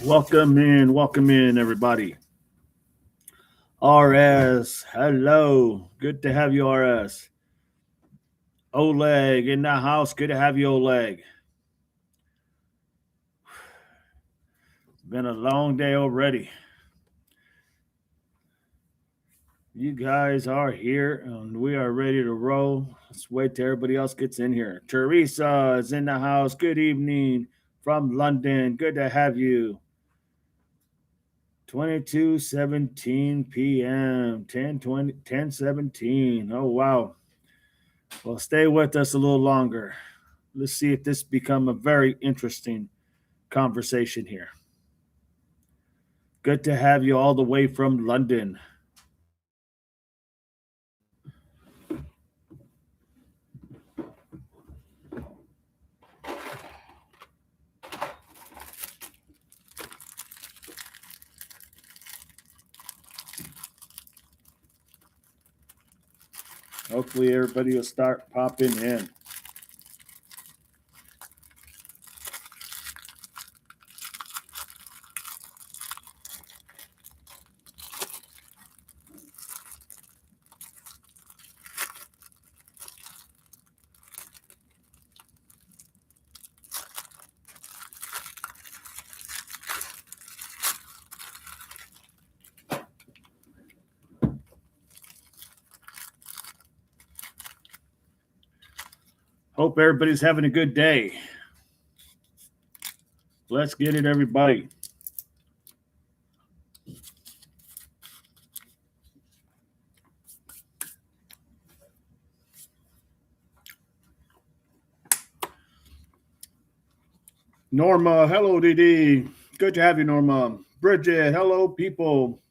Welcome in, everybody. RS, hello. Good to have you, RS. Oleg in the house. Good to have you, Oleg. It's been a long day already. You guys are here and we are ready to roll. Let's wait till everybody else gets in here. Teresa is in the house. Good evening from London. Good to have you. 22:17 p.m. 10:17. Oh wow. Well, stay with us a little longer. Let's see if this become a very interesting conversation here. Good to have you all the way from London. Hopefully everybody will start popping in. Hope everybody's having a good day. Let's get it, everybody. Norma, hello, DD. Good to have you, Norma. Bridget, hello, people.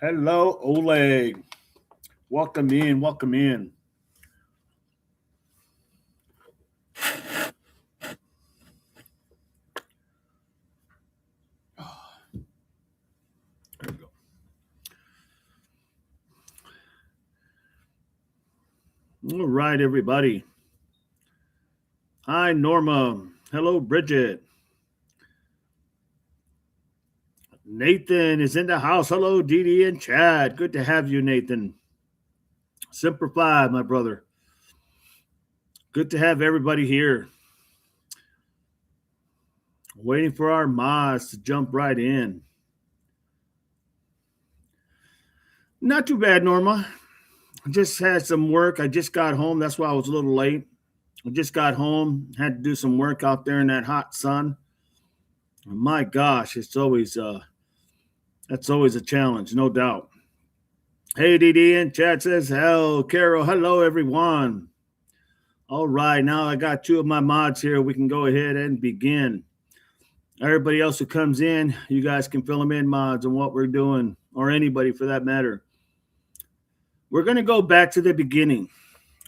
Hello, Oleg. Welcome in, welcome in. There we go. All right, everybody. Hi, Norma. Hello, Bridget. Nathan is in the house. Hello, Dee and Chad. Good to have you, Nathan. Simplify, my brother. Good to have everybody here. Waiting for our mods to jump right in. Not too bad, Norma. I just had some work. I just got home. That's why I was a little late. I just got home. Had to do some work out there in that hot sun. My gosh, that's always a challenge, no doubt. Hey, DD and chat says, hell, Carol. Hello, everyone. All right, now I got two of my mods here. We can go ahead and begin. Everybody else who comes in, you guys can fill them in, mods, on what we're doing, or anybody for that matter. We're going to go back to the beginning.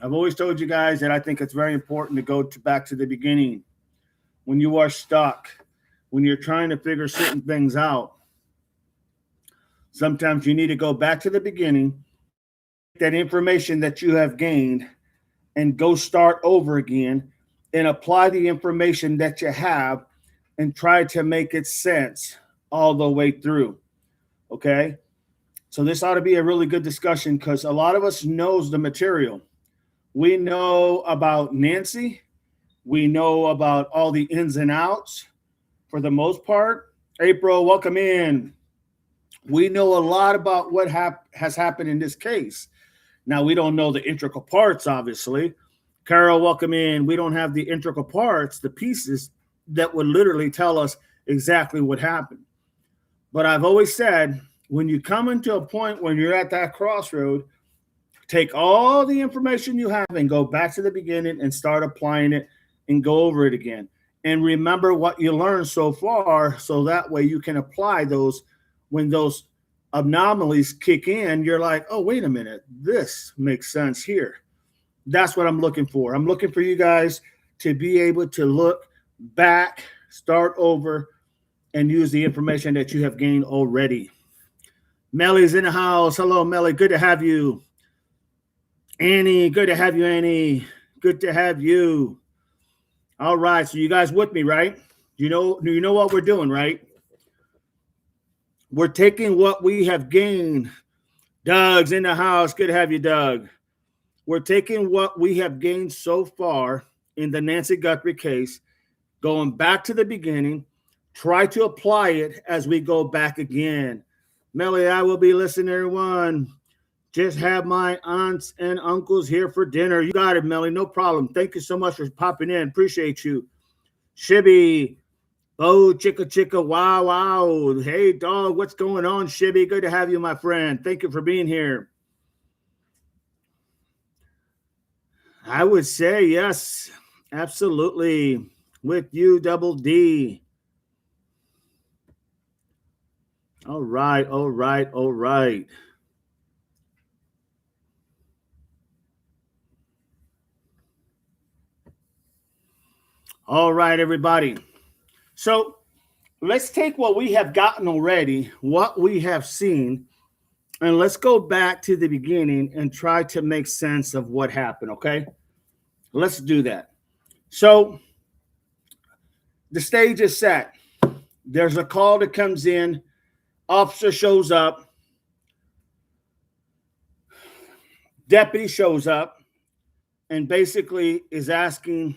I've always told you guys that I think it's very important to go back to the beginning. When you are stuck, when you're trying to figure certain things out, sometimes you need to go back to the beginning, that information that you have gained, and go start over again and apply the information that you have and try to make it sense all the way through. Okay? So this ought to be a really good discussion because a lot of us knows the material. We know about Nancy. We know about all the ins and outs for the most part. April, welcome in. We know a lot about what has happened in this case. Now, we don't know the integral parts, obviously. Carol, welcome in. We don't have the integral parts, the pieces that would literally tell us exactly what happened. But I've always said, when you come into a point when you're at that crossroad, take all the information you have and go back to the beginning and start applying it and go over it again. And remember what you learned so far, so that way you can apply those when those anomalies kick in. You're like, oh, wait a minute, this makes sense here. That's what I'm looking for. I'm looking for you guys to be able to look back, start over, and use the information that you have gained already. Mellie's in the house. Hello, Mellie. Good to have you. Annie, good to have you, Annie. Good to have you. All right. So you guys with me, right? You know what we're doing, right? We're taking what we have gained. Doug's in the house. Good to have you, Doug. We're taking what we have gained so far in the Nancy Gutherie case, going back to the beginning, try to apply it as we go back again. Melly, I will be listening, everyone. Just have my aunts and uncles here for dinner. You got it, Melly. No problem. Thank you so much for popping in. Appreciate you. Shibby. Oh, chicka. Wow, wow. Hey, dog. What's going on, Shibby? Good to have you, my friend. Thank you for being here. I would say yes, absolutely. With you, Double D. All right. All right, everybody. So let's take what we have gotten already, what we have seen, and let's go back to the beginning and try to make sense of what happened, okay? Let's do that. So the stage is set. There's a call that comes in. Officer shows up. Deputy shows up and basically is asking,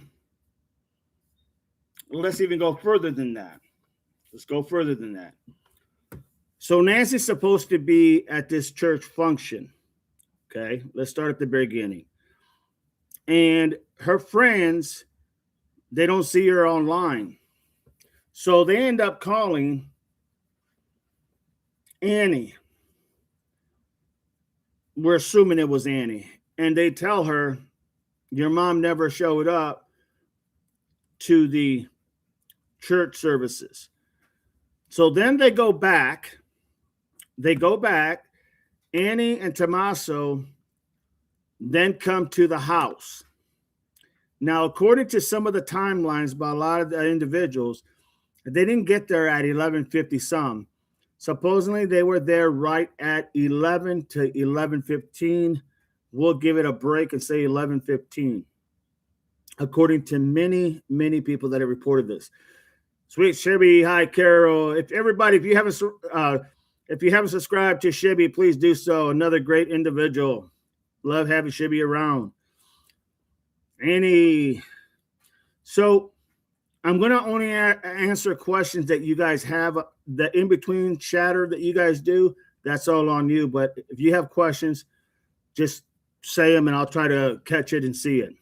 let's even go further than that. Let's go further than that. So Nancy's supposed to be at this church function. Okay, let's start at the beginning. And her friends, they don't see her online. So they end up calling Annie. We're assuming it was Annie. And they tell her, your mom never showed up to the church services. So then they go back. Annie and Tommaso then come to the house. Now, according to some of the timelines by a lot of the individuals, they didn't get there at 11:50 some. Supposedly, they were there right at 11 to 11:15. We'll give it a break and say 11:15, according to many, many people that have reported this. Sweet Shibby, hi Carol. If you haven't subscribed to Shibby, please do so. Another great individual. Love having Shibby around. Annie. So I'm going to only answer questions that you guys have. The in-between chatter that you guys do, that's all on you. But if you have questions, just say them and I'll try to catch it and see it.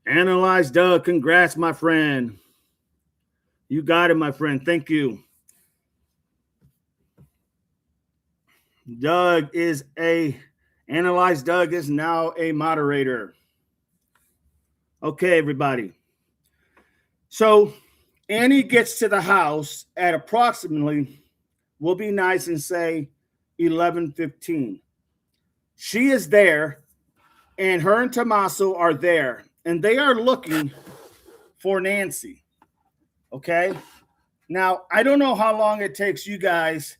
Analyze Doug. Congrats, my friend. You got it, my friend. Thank you. Doug is now a moderator. Okay, everybody. So Annie gets to the house at approximately, we'll be nice and say 11:15. She is there, and her and Tommaso are there, and they are looking for Nancy. Okay? Now, I don't know how long it takes you guys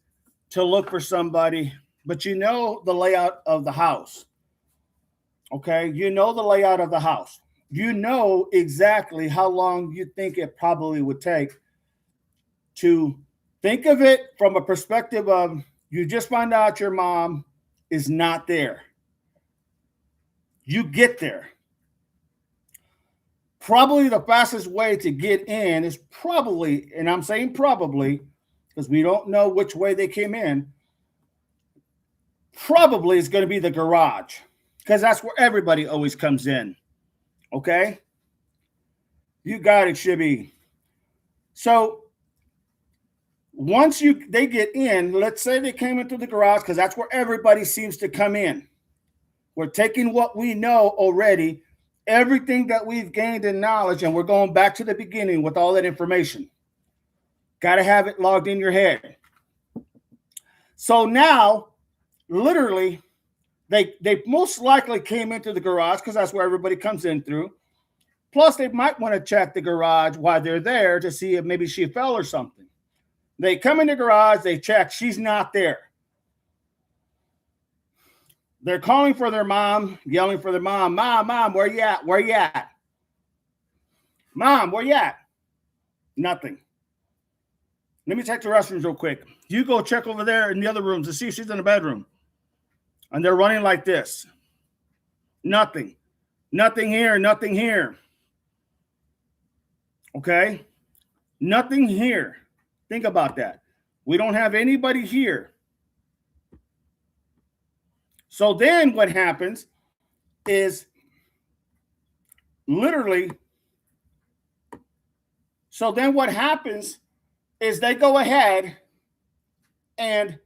to look for somebody, but you know the layout of the house. Okay? You know the layout of the house. You know exactly how long you think it probably would take to think of it from a perspective of you just find out your mom is not there. You get there. Probably the fastest way to get in is probably, and I'm saying probably because we don't know which way they came in, probably is going to be the garage because that's where everybody always comes in. Okay? You got it, Shibby. So once they get in, let's say they came in through the garage because that's where everybody seems to come in. We're taking what we know already, everything that we've gained in knowledge, and we're going back to the beginning with all that information. Got to have it logged in your head. So now, literally, they most likely came into the garage because that's where everybody comes in through. Plus, they might want to check the garage while they're there to see if maybe she fell or something. They come in the garage, they check, she's not there. They're calling for their mom, yelling for their mom, Mom, where you at? Where you at? Mom, where you at? Nothing. Let me check the restrooms real quick. You go check over there in the other rooms to see if she's in the bedroom. And they're running like this. Nothing. Nothing here, nothing here. Okay? Nothing here. Think about that. We don't have anybody here. So then what happens is literally, so then what happens is they go ahead and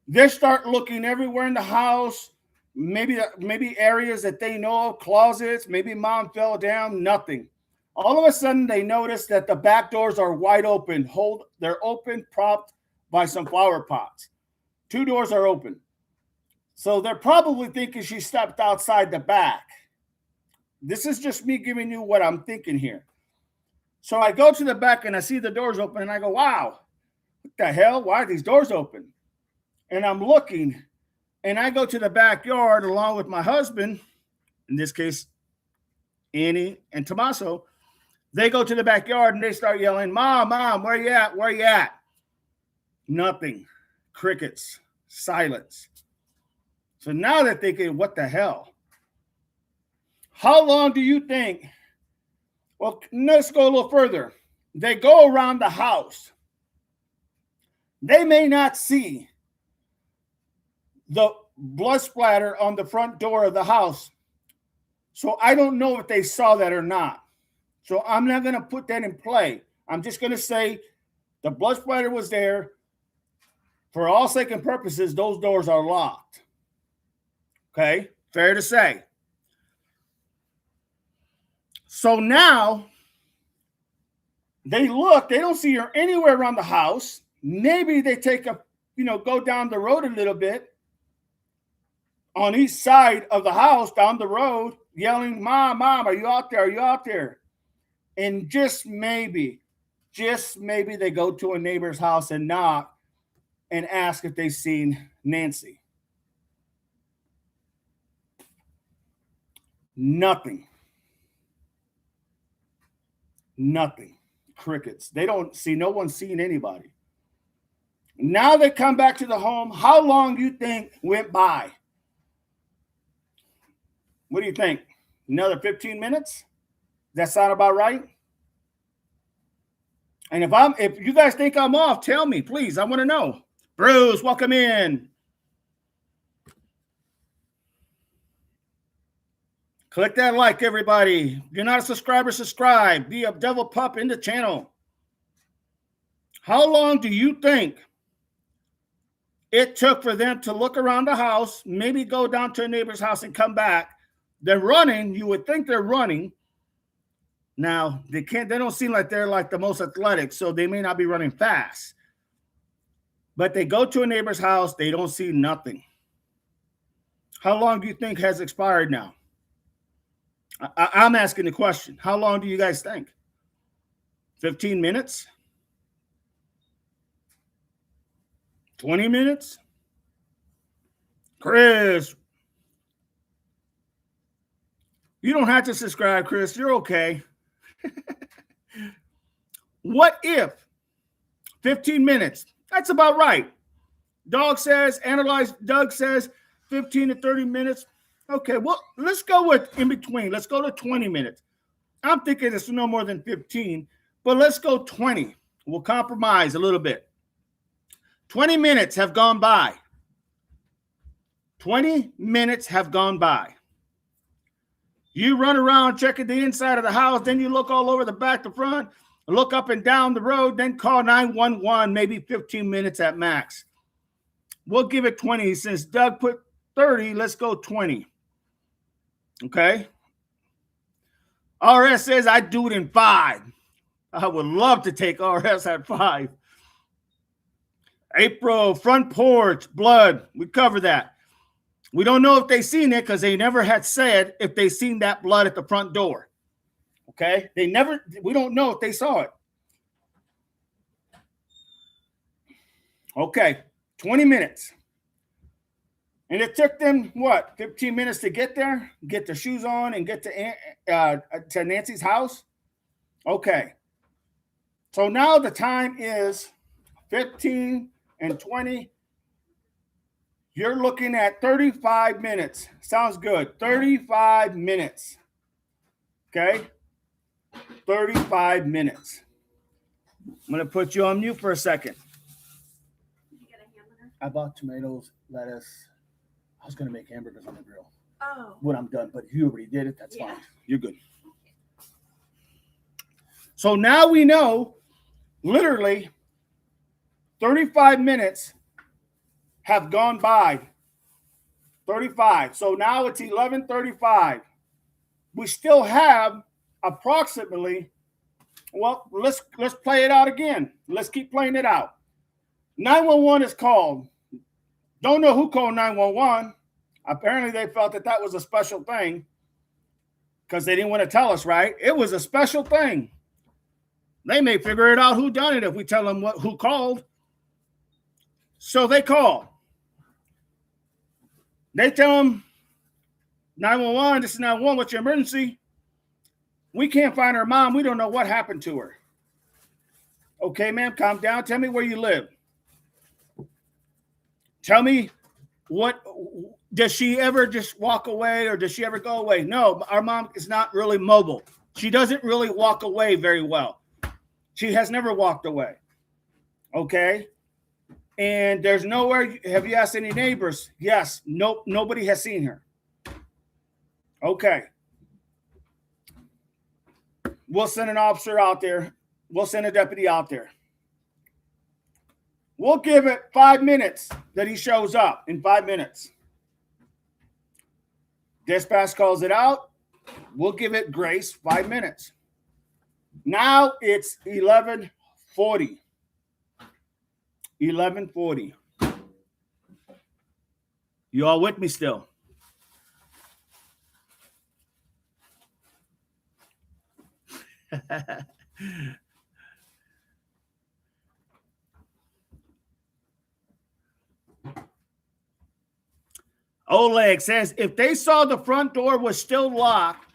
they start looking everywhere in the house, maybe areas that they know of, closets, maybe mom fell down, nothing. All of a sudden, they notice that the back doors are wide open. They're open, propped by some flower pots. 2 doors are open. So they're probably thinking she stepped outside the back. This is just me giving you what I'm thinking here. So I go to the back and I see the doors open and I go, wow, what the hell? Why are these doors open? And I'm looking and I go to the backyard along with my husband, in this case, Annie and Tommaso. They go to the backyard and they start yelling, Mom, where you at? Where you at? Nothing. Crickets. Silence. So now they're thinking, what the hell? How long do you think? Well, let's go a little further. They go around the house. They may not see the blood splatter on the front door of the house. So I don't know if they saw that or not. So I'm not going to put that in play. I'm just going to say the blood splatter was there. For all sake and purposes, those doors are locked. Okay? Fair to say. So now they look, they don't see her anywhere around the house. Maybe they take go down the road a little bit on each side of the house, down the road, yelling, Mom, are you out there? Are you out there? And just maybe they go to a neighbor's house and knock and ask if they've seen Nancy. Nothing. Crickets. They don't see, no one's seen anybody. Now they come back to the home. How long do you think went by? What do you think? Another 15 minutes? Does that sound about right? And if you guys think I'm off, tell me, please. I want to know. Bruce, welcome in. Click that like, everybody. If you're not a subscriber, subscribe. Be a devil pup in the channel. How long do you think it took for them to look around the house, maybe go down to a neighbor's house and come back? They're running. You would think they're running. Now, they don't seem like they're like the most athletic, so they may not be running fast. But they go to a neighbor's house. They don't see nothing. How long do you think has expired now? I'm asking the question. How long do you guys think? 15 minutes? 20 minutes? Chris, you don't have to subscribe, Chris. You're okay. What if 15 minutes? That's about right. Doug says 15 to 30 minutes. Okay, well, let's go with in between. Let's go to 20 minutes. I'm thinking it's no more than 15, but let's go 20. We'll compromise a little bit. 20 minutes have gone by. 20 minutes have gone by. You run around checking the inside of the house, then you look all over the back, the front, look up and down the road, then call 911, maybe 15 minutes at max. We'll give it 20. Since Doug put 30, let's go 20. Okay? RS says I do it in 5. I would love to take RS at 5. April, front porch, blood. We cover that. We don't know if they seen it because they never had said if they seen that blood at the front door. Okay? We don't know if they saw it. Okay, 20 minutes. And it took them, 15 minutes to get there, get their shoes on, and get to Nancy's house? Okay. So now the time is 15 and 20. You're looking at 35 minutes. Sounds good. 35 minutes. Okay? 35 minutes. I'm going to put you on mute for a second. Did you get a hamburger? I bought tomatoes, lettuce. I was going to make hamburgers on the grill. Oh. When I'm done, but you already did it. That's Yeah. fine. You're good. So now we know literally 35 minutes have gone by. 35. So now it's 11:35. We still have approximately, well, let's play it out again. Let's keep playing it out. 911 is called. Don't know who called 911. Apparently they felt that that was a special thing because they didn't want to tell us, right? It was a special thing. They may figure it out who done it if we tell them who called. So they call. They tell them, 911, this is 911, what's your emergency? We can't find her mom. We don't know what happened to her. Okay, ma'am, calm down. Tell me where you live. Tell me, what does she ever just walk away or does she ever go away? No, our mom is not really mobile. She doesn't really walk away very well. She has never walked away. Okay. And there's nowhere. Have you asked any neighbors? Yes. Nope. Nobody has seen her. Okay. We'll send an officer out there. We'll send a deputy out there. We'll give it 5 minutes that he shows up. In 5 minutes. Dispatch calls it out. We'll give it grace 5 minutes. Now it's 11:40. 11:40. You all with me still? Oleg says, if they saw the front door was still locked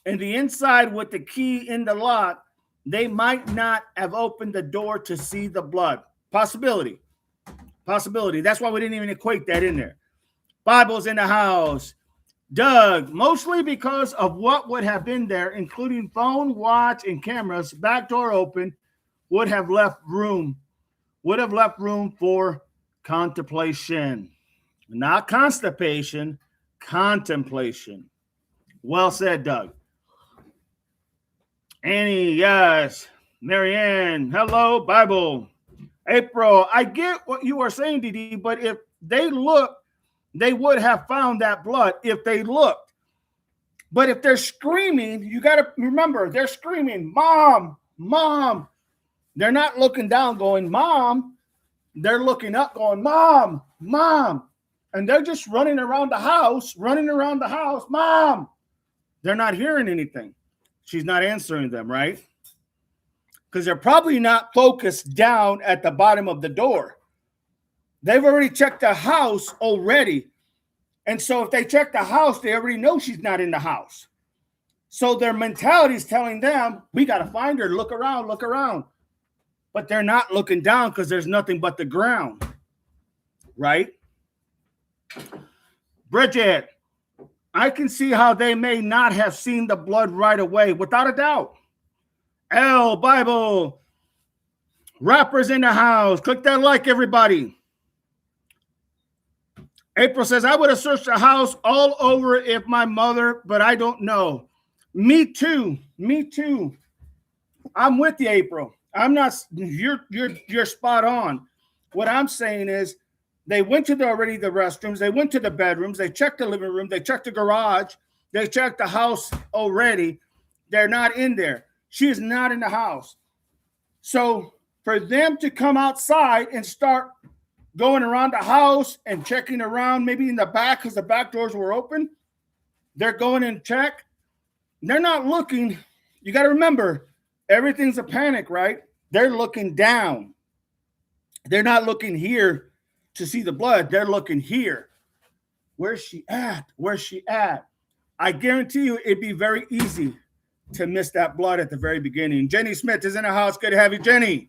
and the inside with the key in the lock, they might not have opened the door to see the blood. Possibility. Possibility. That's why we didn't even equate that in there. Bible's in the house. Doug, mostly because of what would have been there, including phone, watch, and cameras, back door open, would have left room for contemplation. Not constipation, contemplation. Well said, Doug. Annie, yes. Marianne, hello, Bible. April, I get what you are saying, Didi, but if they looked, they would have found that blood if they looked. But if they're screaming, you got to remember, they're screaming, Mom, Mom. They're not looking down going, Mom. They're looking up going, Mom, Mom. And they're just running around the house, Mom. They're not hearing anything. She's not answering them, right? Because they're probably not focused down at the bottom of the door. They've already checked the house already. And so if they check the house, they already know she's not in the house. So their mentality is telling them, we got to find her, look around. But they're not looking down because there's nothing but the ground, right? Bridget, I can see how they may not have seen the blood right away, without a doubt. L, Bible, rappers in the house. Click that like, everybody. April says, I would have searched the house all over if my mother, but I don't know. Me too. I'm with you, April. I'm not, you're spot on. What I'm saying is, they went to the restrooms, they went to the bedrooms, they checked the living room, they checked the garage, they checked the house already. They're not in there. She is not in the house. So for them to come outside and start going around the house and checking around, maybe in the back because the back doors were open, they're going and check. They're not looking. You got to remember, everything's a panic, right? They're looking down. They're not looking here to see the blood. They're looking here. Where's she at? I guarantee you it'd be very easy to miss that blood at the very beginning. Jenny Smith is in the house. Good to have you, Jenny.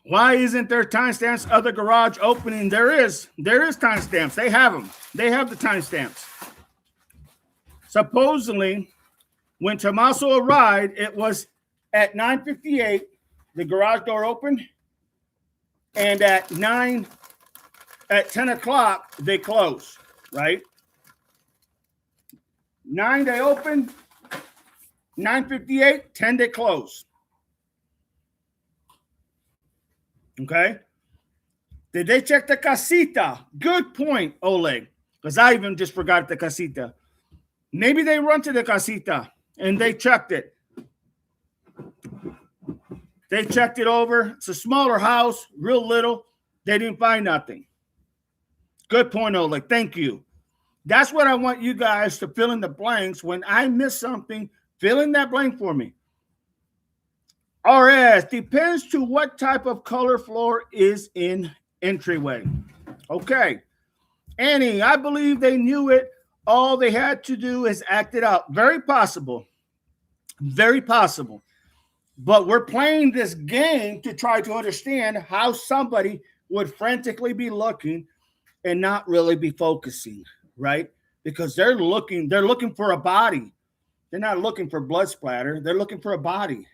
Why isn't there timestamps of the garage opening? There is timestamps. They have them. They have the timestamps. Supposedly, when Tommaso arrived, it was at 9:58, the garage door opened, and at 10 o'clock, they closed, right? 9, they open, 9:58, 10, they close. Okay? Did they check the casita? Good point, Oleg, because I even just forgot the casita. Maybe they run to the casita and they checked it. They checked it over. It's a smaller house, real little. They didn't find nothing. Good point, Oleg. Thank you. That's what I want you guys to fill in the blanks. When I miss something, fill in that blank for me. RS, depends to what type of color floor is in entryway. Okay. Annie, I believe they knew it. All they had to do is act it out. Very possible. Very possible. But we're playing this game to try to understand how somebody would frantically be looking and not really be focusing, right? Because they're looking for a body. They're not looking for blood splatter. They're looking for a body.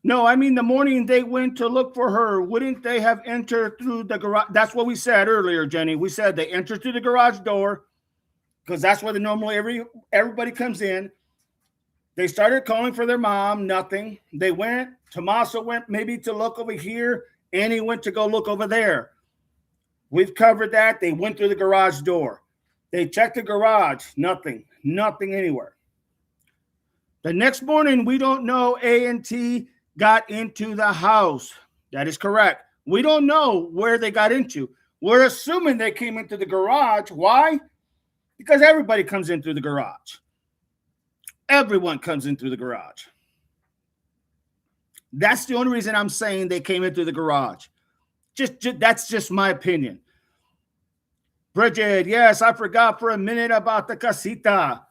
No, I mean the morning they went to look for her, wouldn't they have entered through the garage? That's what we said earlier, Jenny. We said they entered through the garage door because that's where normally everybody comes in. They started calling for their mom, nothing. They went. Tommaso went maybe to look over here. Annie went to go look over there. We've covered that. They went through the garage door. They checked the garage. Nothing anywhere. The next morning, we don't know A&T got into the house. That is correct. We don't know where they got into. We're assuming they came into the garage. Why? Because everybody comes in through the garage. Everyone comes in through the garage. That's the only reason I'm saying they came in through the garage. That's just my opinion. Bridget, yes, I forgot for a minute about the casita.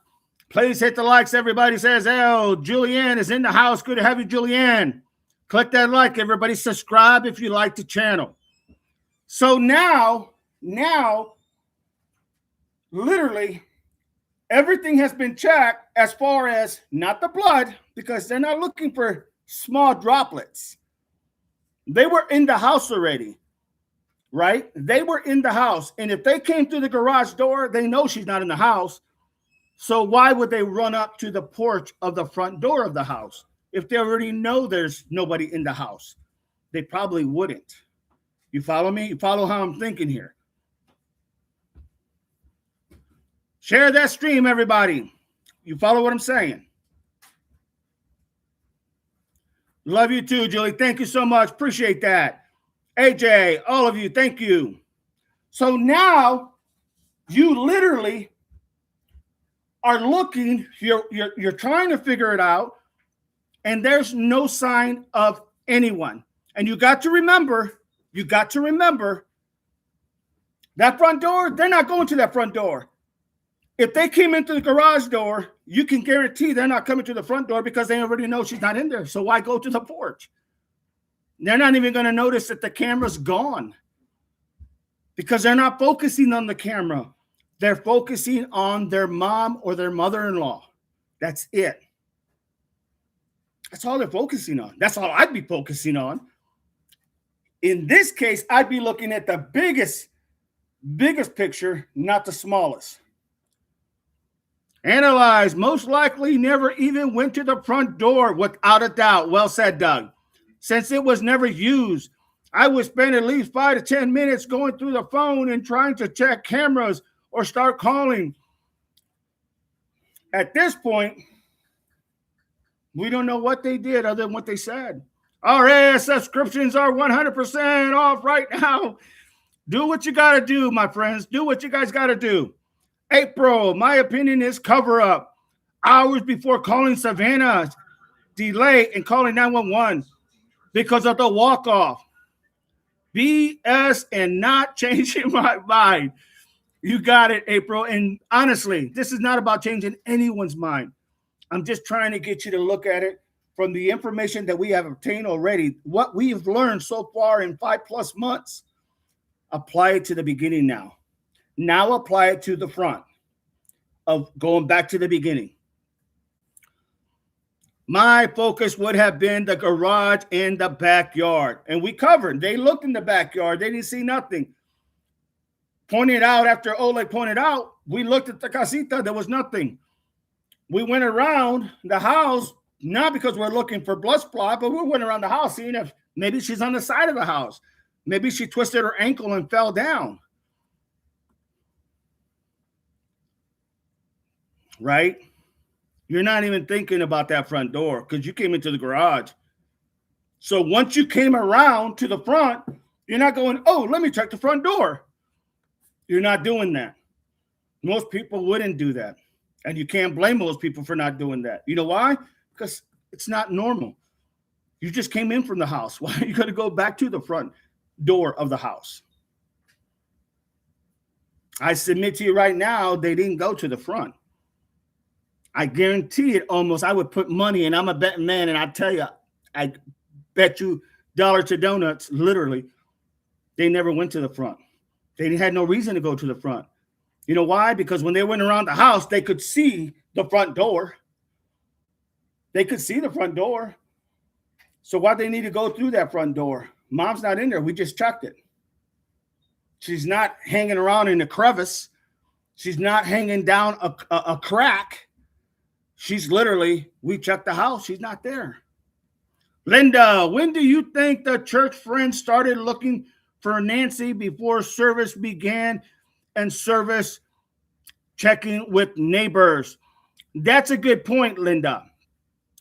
Please hit the likes. Everybody says, oh, Julianne is in the house. Good to have you, Julianne. Click that like. Everybody subscribe if you like the channel. So now, literally, everything has been checked as far as not the blood, because they're not looking for small droplets. They were in the house already, right? They were in the house. And if they came through the garage door, they know she's not in the house. So why would they run up to the porch of the front door of the house if they already know there's nobody in the house? They probably wouldn't. You follow me? You follow how I'm thinking here? Share that stream, everybody. You follow what I'm saying? Love you too, Julie. Thank you so much. Appreciate that. AJ, all of you, thank you. So now you literally are looking, you're trying to figure it out, and there's no sign of anyone. And you got to remember that front door, they're not going to that front door. If they came into the garage door, you can guarantee they're not coming to the front door because they already know she's not in there. So why go to the porch? They're not even going to notice that the camera's gone because they're not focusing on the camera. They're focusing on their mom or their mother-in-law. That's it. That's all they're focusing on. That's all I'd be focusing on. In this case, I'd be looking at the biggest picture, not the smallest. Analyze, most likely never even went to the front door, without a doubt. Well said, Doug. Since it was never used, I would spend at least 5 to 10 minutes going through the phone and trying to check cameras or start calling. At this point, we don't know what they did other than what they said. Our subscriptions are 100% off right now. Do what you got to do, my friends. Do what you guys got to do. April, my opinion is cover up. Hours before calling Savannah, delay in calling 911 because of the walk-off. BS and not changing my mind. You got it, April. And honestly, this is not about changing anyone's mind. I'm just trying to get you to look at it from the information that we have obtained already. What we've learned so far in 5+ months, apply it to the beginning now. Now apply it to the front of going back to the beginning. My focus would have been the garage and the backyard. And we covered. They looked in the backyard. They didn't see nothing. Pointed out after Oleg pointed out, we looked at the casita. There was nothing. We went around the house, not because we're looking for blood spot, but we went around the house seeing if maybe she's on the side of the house. Maybe she twisted her ankle and fell down. Right? You're not even thinking about that front door because you came into the garage. So once you came around to the front, you're not going, oh, let me check the front door. You're not doing that. Most people wouldn't do that. And you can't blame most people for not doing that. You know why? Because it's not normal. You just came in from the house. Why are you going to go back to the front door of the house? I submit to you right now, they didn't go to the front. I guarantee it almost. I would put money, and I'm a betting man, and I tell you, I bet you dollar to donuts, literally, they never went to the front. They had no reason to go to the front. You know why? Because when they went around the house, they could see the front door. They could see the front door. So why they need to go through that front door? Mom's not in there. We just checked it. She's not hanging around in a crevice. She's not hanging down a crack. She's literally, we checked the house. She's not there. Linda, when do you think the church friends started looking for Nancy before service began and service checking with neighbors? That's a good point, Linda.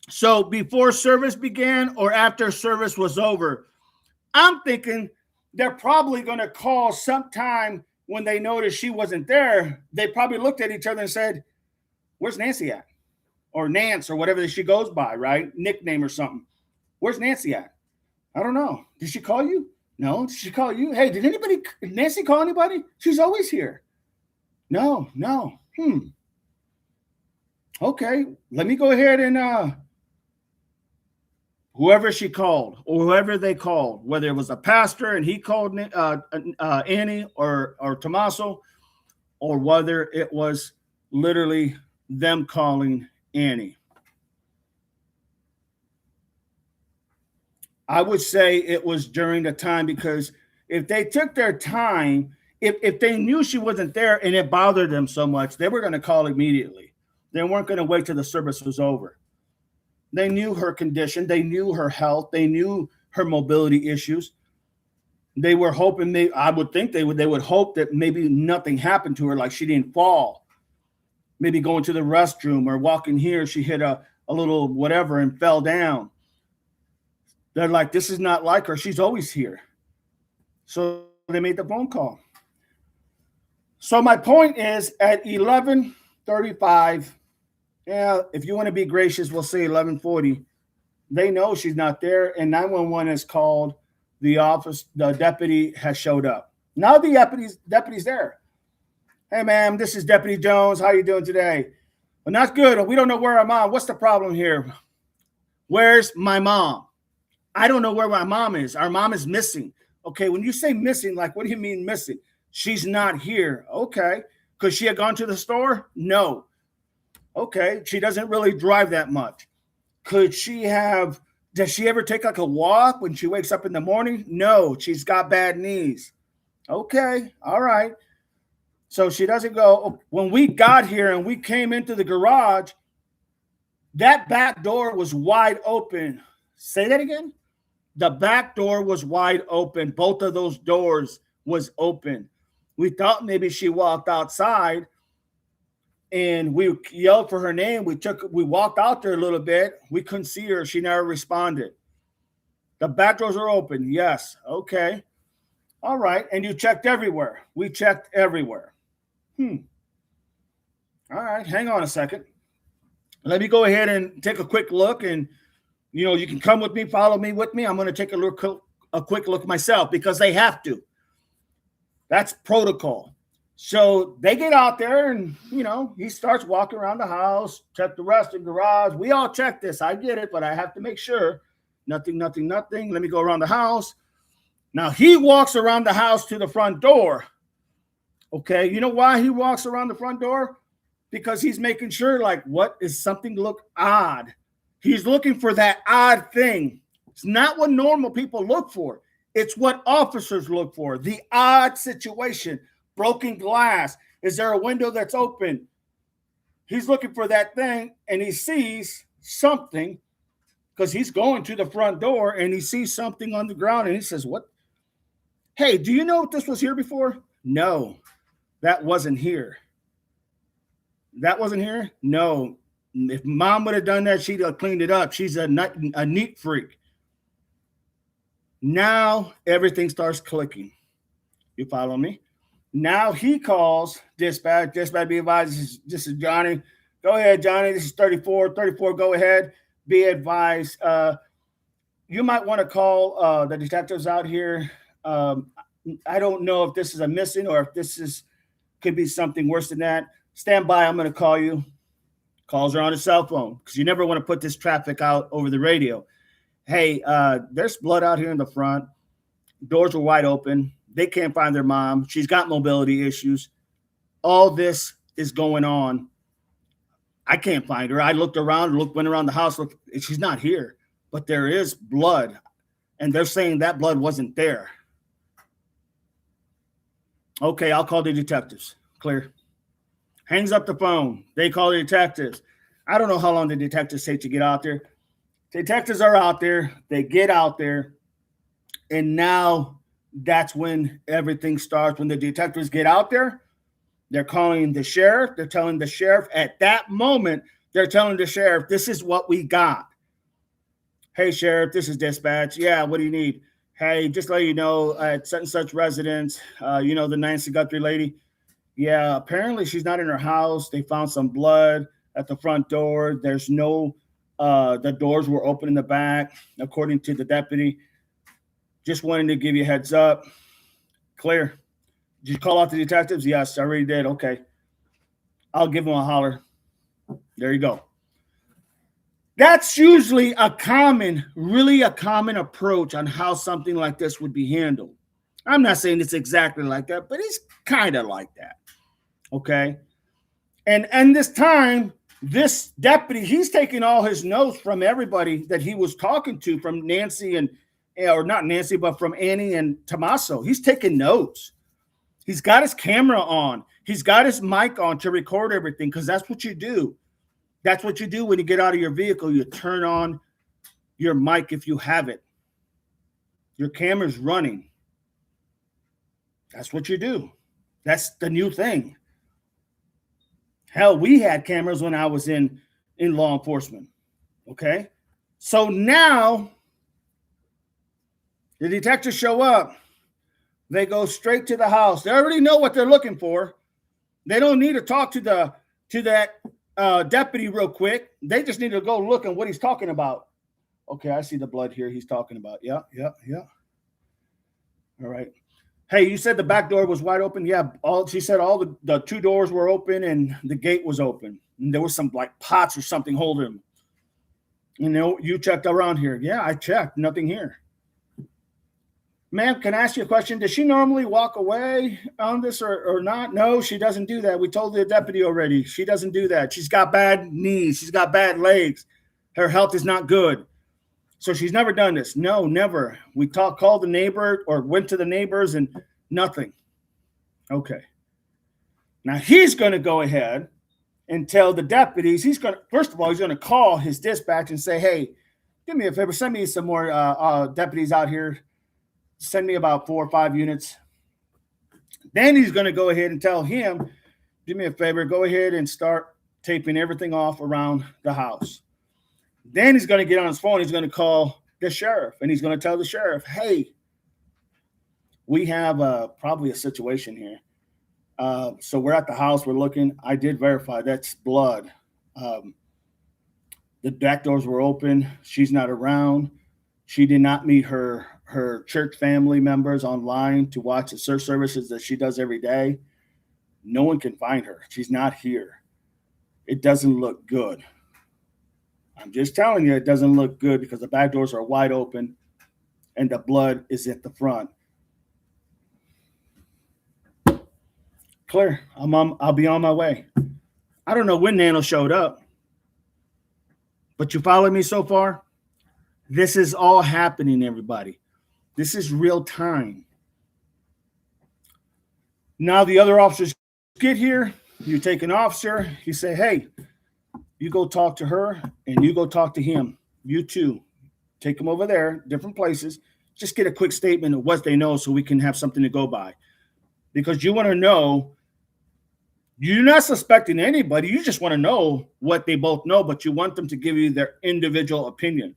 So before service began or after service was over? I'm thinking they're probably going to call sometime when they noticed she wasn't there. They probably looked at each other and said, where's Nancy at? Or Nance or whatever she goes by, right? Nickname or something. Where's Nancy at? I don't know. Did she call you? No. Did she call you? Hey, did Nancy call anybody? She's always here. No. Okay, let me go ahead and whoever she called or whoever they called, whether it was a pastor and he called Annie or Tommaso, or whether it was literally them calling Annie. I would say it was during the time, because if they took their time, if they knew she wasn't there and it bothered them so much, they were going to call immediately. They weren't going to wait till the service was over. They knew her condition. They knew her health. They knew her mobility issues. They were hoping, I would think they would hope that maybe nothing happened to her, like she didn't fall. Maybe going to the restroom or walking here, she hit a little whatever and fell down. They're like, this is not like her. She's always here. So they made the phone call. So my point is, at 11:35, yeah, if you want to be gracious, we'll say 11:40. They know she's not there, and 911 has called the office. The deputy has showed up. Now the deputy's there. Hey, ma'am, this is Deputy Jones. How you doing today? Well, not good. We don't know where our mom. What's the problem here? Where's my mom? I don't know where my mom is. Our mom is missing. Okay, when you say missing, like, what do you mean missing? She's not here. Okay. Could she have gone to the store? No. Okay. She doesn't really drive that much. Does she ever take like a walk when she wakes up in the morning? No, she's got bad knees. Okay. All right. So she doesn't go. When we got here and we came into the garage, that back door was wide open. Say that again. The back door was wide open. Both of those doors was open. We thought maybe she walked outside and we yelled for her name. We walked out there a little bit. We couldn't see her. She never responded. The back doors are open. Yes. Okay. All right. And you checked everywhere. We checked everywhere. All right. Hang on a second. Let me go ahead and take a quick look, and you can come with me, follow me with me. I'm going to take a quick look myself, because they have to. That's protocol. So they get out there and, he starts walking around the house, check the rest of the garage. We all check this. I get it, but I have to make sure. Nothing. Let me go around the house. Now he walks around the house to the front door. Okay. You know why he walks around the front door? Because he's making sure, like, what is something look odd? He's looking for that odd thing. It's not what normal people look for. It's what officers look for. The odd situation. Broken glass. Is there a window that's open? He's looking for that thing, and he sees something because he's going to the front door, and he sees something on the ground, and he says, what? Hey, do you know if this was here before? No, that wasn't here. That wasn't here? No. If mom would have done that, she'd have cleaned it up. She's a neat freak. Now everything starts clicking. You follow me? Now he calls dispatch. Dispatch, be advised, this is Johnny. Go ahead, Johnny. This is 34. 34, go ahead. Be advised. You might want to call the detectives out here. I don't know if this is a missing or if this could be something worse than that. Stand by. I'm going to call you. Calls are on his cell phone because you never want to put this traffic out over the radio. Hey, there's blood out here in the front. Doors were wide open. They can't find their mom. She's got mobility issues. All this is going on. I can't find her. I looked around, went around the house. Looked, she's not here, but there is blood. And they're saying that blood wasn't there. Okay, I'll call the detectives. Clear. Hangs up the phone. They call the detectives. I don't know how long the detectives take to get out there. Detectives are out there. They get out there. And now that's when everything starts. When the detectives get out there, they're calling the sheriff. They're telling the sheriff at that moment, they're telling the sheriff, this is what we got. Hey, sheriff, this is dispatch. Yeah, what do you need? Hey, just let you know, at such and such residence, the Nancy Gutherie lady. Yeah, apparently she's not in her house. They found some blood at the front door. There's no, the doors were open in the back, according to the deputy. Just wanted to give you a heads up. Clear. Did you call out the detectives? Yes, I already did. Okay. I'll give them a holler. There you go. That's usually really a common approach on how something like this would be handled. I'm not saying it's exactly like that, but it's kind of like that. Okay. And this time, this deputy, he's taking all his notes from everybody that he was talking to, from Nancy or not Nancy, but from Annie and Tommaso. He's taking notes. He's got his camera on. He's got his mic on to record everything, because that's what you do. That's what you do when you get out of your vehicle. You turn on your mic if you have it. Your camera's running. That's what you do. That's the new thing. Hell, we had cameras when I was in law enforcement. Okay? So now the detectives show up. They go straight to the house. They already know what they're looking for. They don't need to talk to that deputy real quick. They just need to go look at what he's talking about. Okay, I see the blood here he's talking about. Yeah. All right. Hey, you said the back door was wide open? Yeah, she said all the two doors were open and the gate was open. And there was some like pots or something holding them. You checked around here. Yeah, I checked. Nothing here. Ma'am, can I ask you a question? Does she normally walk away on this or not? No, she doesn't do that. We told the deputy already. She doesn't do that. She's got bad knees. She's got bad legs. Her health is not good. So she's never done this. No, never. We called the neighbor or went to the neighbors and nothing. Okay. Now he's going to go ahead and tell the deputies. First of all, he's going to call his dispatch and say, hey, do me a favor. Send me some more deputies out here. Send me about 4 or 5 units. Then he's going to go ahead and tell him, do me a favor, go ahead and start taping everything off around the house. Then he's going to get on his phone. He's going to call the sheriff, and he's going to tell the sheriff, hey, we have probably a situation here. So we're at the house. We're looking. I did verify that's blood. The back doors were open. She's not around. She did not meet her church family members online to watch the search services that she does every day. No one can find her. She's not here. It doesn't look good. I'm just telling you, it doesn't look good because the back doors are wide open and the blood is at the front. Clear. I'll be on my way. I don't know when Nano showed up, but you follow me so far? This is all happening, everybody. This is real time. Now the other officers get here. You take an officer. You say, hey, you go talk to her and you go talk to him. You two. Take them over there, different places. Just get a quick statement of what they know so we can have something to go by. Because you want to know, you're not suspecting anybody. You just want to know what they both know, but you want them to give you their individual opinion.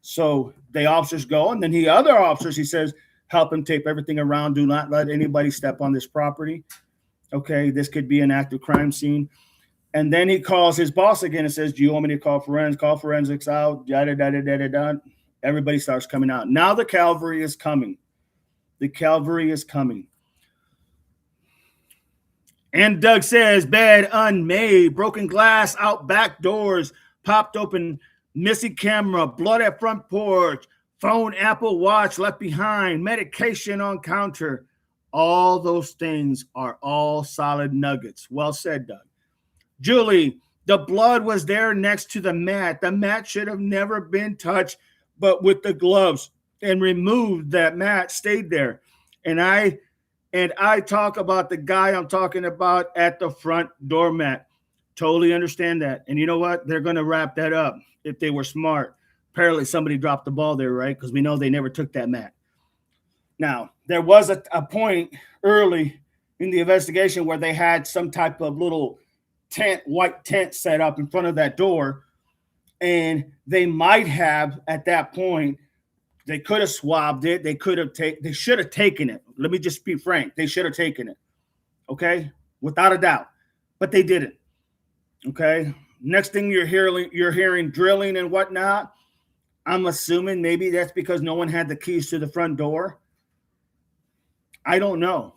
So the officers go, and then the other officers, he says, help him tape everything around. Do not let anybody step on this property. Okay, this could be an active crime scene. And then he calls his boss again and says, do you want me to call forensics? Call forensics out. Yada, yada, yada, yada. Everybody starts coming out. Now the cavalry is coming. The cavalry is coming. And Doug says, bed unmade, broken glass out back doors, popped open, missing camera, blood at front porch, phone, Apple Watch left behind, medication on counter. All those things are all solid nuggets. Well said, Doug. Julie, the blood was there next to the mat. The mat should have never been touched, but with the gloves and removed, that mat stayed there. And I talk about the guy I'm talking about at the front doormat. Totally understand that. And you know what? They're going to wrap that up if they were smart. Apparently somebody dropped the ball there, right? Because we know they never took that mat. Now, there was a point early in the investigation where they had some type of little white tent set up in front of that door. And they might have, at that point, they could have swabbed it. They should have taken it. Let me just be frank. They should have taken it. Okay? Without a doubt. But they didn't. Okay? Next thing you're hearing drilling and whatnot. I'm assuming maybe that's because no one had the keys to the front door. I don't know.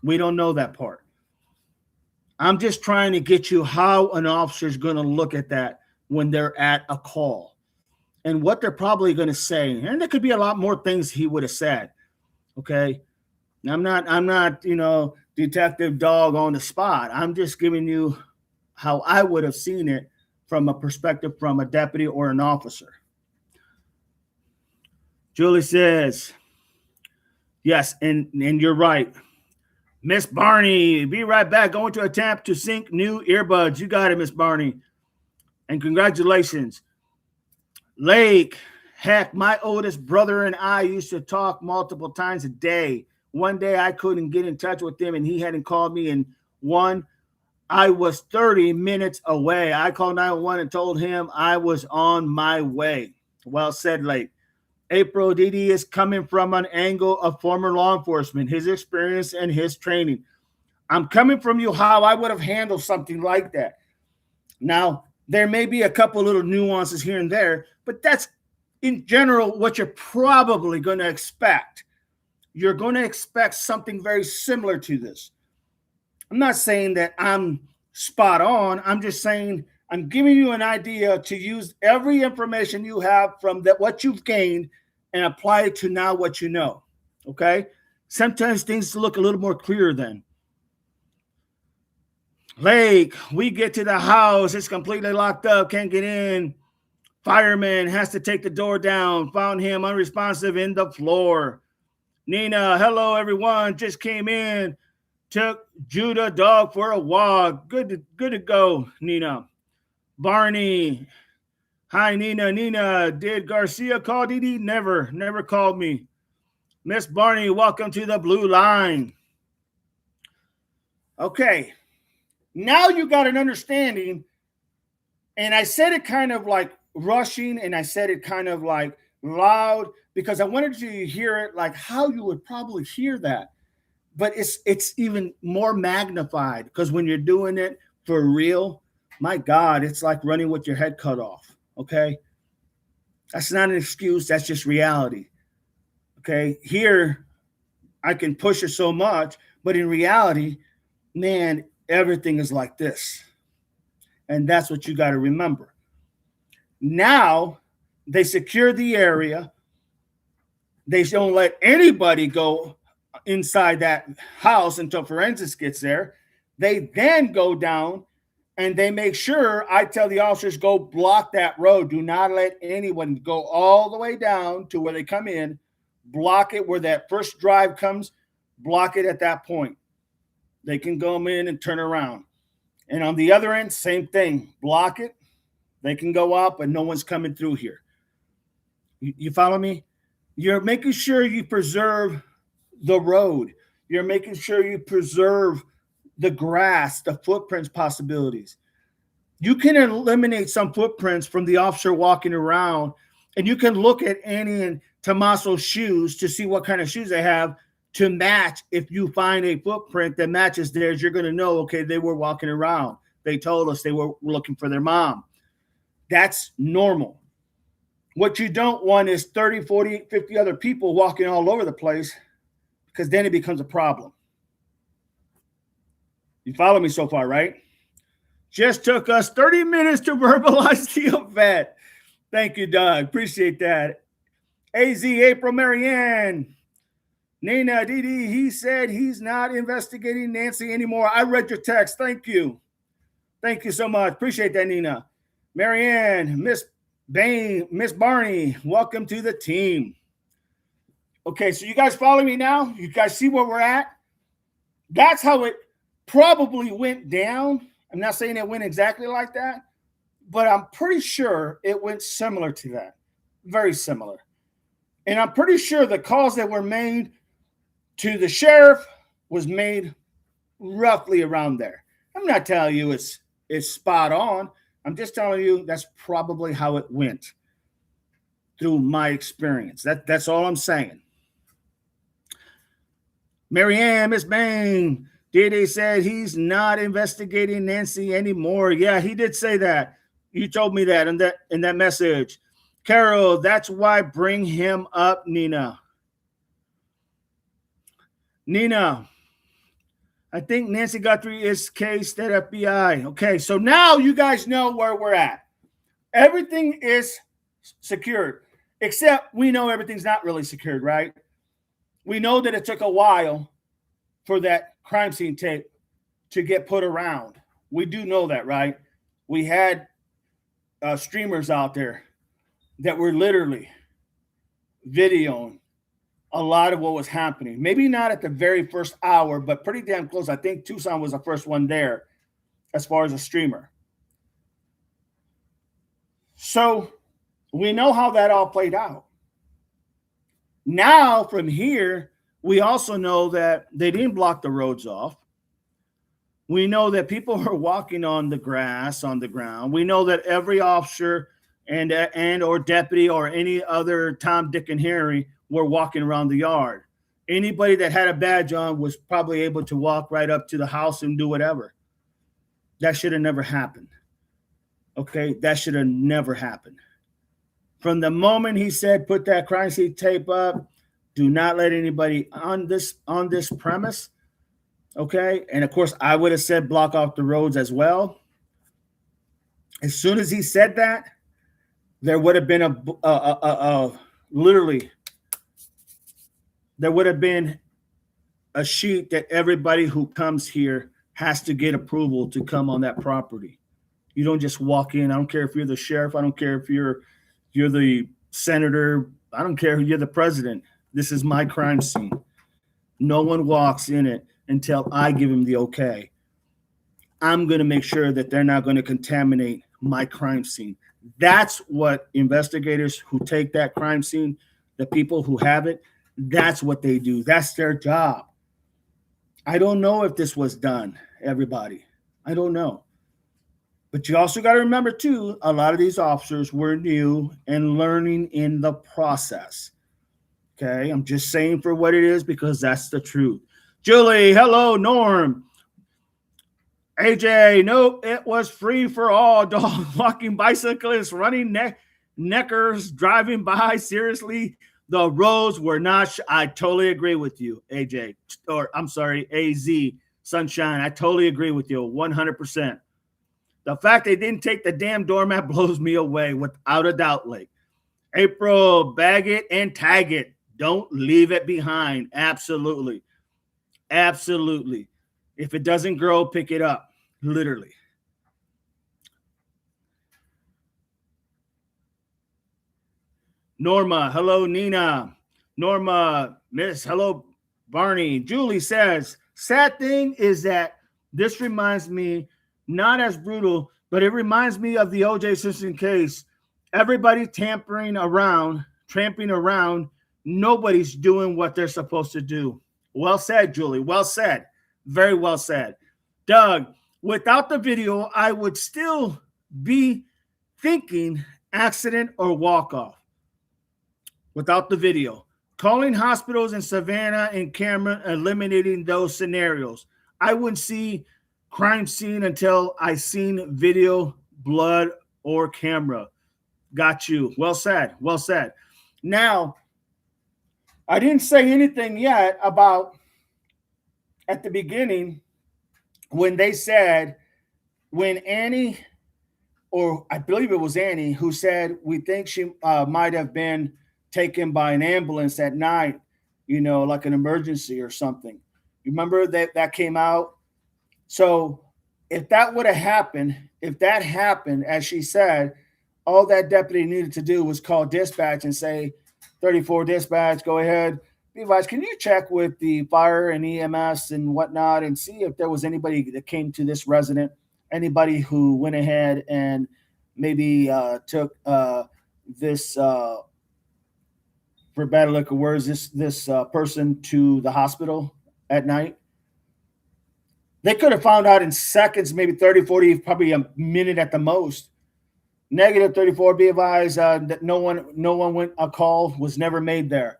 We don't know that part. I'm just trying to get you how an officer is going to look at that when they're at a call and what they're probably going to say. And there could be a lot more things he would have said. Okay. I'm not, detective dog on the spot. I'm just giving you how I would have seen it from a perspective from a deputy or an officer. Julie says, yes, and you're right. Miss Barney, be right back. Going to attempt to sync new earbuds. You got it, Miss Barney. And congratulations. Lake, heck, my oldest brother and I used to talk multiple times a day. One day I couldn't get in touch with him and he hadn't called me. And I was 30 minutes away. I called 911 and told him I was on my way. Well said, Lake. April Didi is coming from an angle of former law enforcement, his experience and his training. I'm coming from you how I would have handled something like that. Now, there may be a couple little nuances here and there, but that's in general what you're probably going to expect. You're going to expect something very similar to this. I'm not saying that I'm spot on. I'm just saying I'm giving you an idea to use every information you have from that what you've gained and apply it to now what you know. Okay? Sometimes things look a little more clear then. Lake, we get to the house. It's completely locked up. Can't get in. Fireman has to take the door down. Found him unresponsive in the floor. Nina, hello, everyone. Just came in. Took Judah dog for a walk. Good to go, Nina. Barney. Hi, Nina. Nina, did Garcia call Didi? Never called me. Miss Barney, welcome to the blue line. Okay. Now you got an understanding. And I said it kind of like rushing and I said it kind of like loud because I wanted you to hear it like how you would probably hear that. But it's even more magnified because when you're doing it for real, my God, it's like running with your head cut off. Okay. That's not an excuse. That's just reality. Okay. Here, I can push it so much, but in reality, man, everything is like this. And that's what you got to remember. Now they secure the area. They don't let anybody go inside that house until forensics gets there. They then go down and they make sure, I tell the officers, go block that road. Do not let anyone go all the way down to where they come in. Block it where that first drive comes. Block it at that point. They can go in and turn around. And on the other end, same thing. Block it. They can go up, and no one's coming through here. You follow me? You're making sure you preserve the road. You're making sure you preserve the grass, the footprints possibilities. You can eliminate some footprints from the officer walking around, and you can look at Annie and Tommaso's shoes to see what kind of shoes they have to match. If you find a footprint that matches theirs, you're going to know, okay, they were walking around. They told us they were looking for their mom. That's normal. What you don't want is 30, 40, 50 other people walking all over the place, because then it becomes a problem. You follow me so far, right? Just took us 30 minutes to verbalize the event. Thank you, Doug. Appreciate that. AZ, April, Marianne, Nina, Didi, he said he's not investigating Nancy anymore. I read your text. Thank you. Thank you so much. Appreciate that, Nina. Marianne, Miss Bain, Miss Barney, welcome to the team. Okay, so you guys follow me now? You guys see where we're at? That's how it probably went down. I'm not saying it went exactly like that, but I'm pretty sure it went similar to that. Very similar. And I'm pretty sure the calls that were made to the sheriff was made roughly around there. I'm not telling you it's spot on. I'm just telling you that's probably how it went through my experience. That's all I'm saying. Marianne, Miss Bain, Dede said he's not investigating Nancy anymore. Yeah, he did say that. You told me that in that message. Carol, that's why bring him up, Nina. Nina, I think Nancy Gutherie is cased at FBI. Okay, so now you guys know where we're at. Everything is secured, except we know everything's not really secured, right? We know that it took a while for that crime scene tape to get put around. We do know that, right? We had streamers out there that were literally videoing a lot of what was happening. Maybe not at the very first hour, but pretty damn close. I think Tucson was the first one there as far as a streamer. So we know how that all played out. Now from here, we also know that they didn't block the roads off. We know that people are walking on the grass, on the ground. We know that every officer and or deputy or any other Tom, Dick, and Harry were walking around the yard. Anybody that had a badge on was probably able to walk right up to the house and do whatever. That should have never happened. Okay, that should have never happened. From the moment he said, put that crime scene tape up, do not let anybody on this premise. Okay, and of course, I would have said block off the roads as well. As soon as he said that, there would have been literally, there would have been a sheet that everybody who comes here has to get approval to come on that property. You don't just walk in. I don't care if you're the sheriff. I don't care if you're the senator. I don't care if you're the president. This is my crime scene. No one walks in it until I give him the okay. I'm going to make sure that they're not going to contaminate my crime scene. That's what investigators who take that crime scene, the people who have it, that's what they do. That's their job. I don't know if this was done, everybody. I don't know. But you also got to remember, too, a lot of these officers were new and learning in the process. Okay, I'm just saying for what it is because that's the truth. Julie, hello, Norm. AJ, nope, it was free for all. Dog walking, bicyclists, running, neckers, driving by. Seriously, the roads were not. I totally agree with you, AJ. Or I'm sorry, AZ. Sunshine, I totally agree with you 100%. The fact they didn't take the damn doormat blows me away without a doubt, Lake. April, bag it and tag it. Don't leave it behind. Absolutely. Absolutely. If it doesn't grow, pick it up. Literally. Norma, hello, Nina. Norma, Miss, hello, Barney. Julie says, sad thing is that this reminds me, not as brutal, but it reminds me of the O.J. Simpson case. Everybody tramping around. Nobody's doing what they're supposed to do. Well said, Julie. Well said. Very well said. Doug, without the video, I would still be thinking accident or walk-off. Without the video. Calling hospitals in Savannah and Cameron, eliminating those scenarios. I wouldn't see crime scene until I seen video, blood, or camera. Got you. Well said. Well said. Now, I didn't say anything yet about at the beginning when they said, when Annie, or I believe it was Annie, who said, we think she might have been taken by an ambulance at night, you know, like an emergency or something. You remember that came out? So if that would have happened, if that happened, as she said, all that deputy needed to do was call dispatch and say, 34 dispatch, go ahead. Be advised, can you check with the fire and EMS and whatnot and see if there was anybody that came to this resident, anybody who went ahead and maybe took this for bad luck of words, this person to the hospital at night. They could have found out in seconds, maybe 30, 40, probably a minute at the most. Negative 34, be advised that no one went, a call was never made there.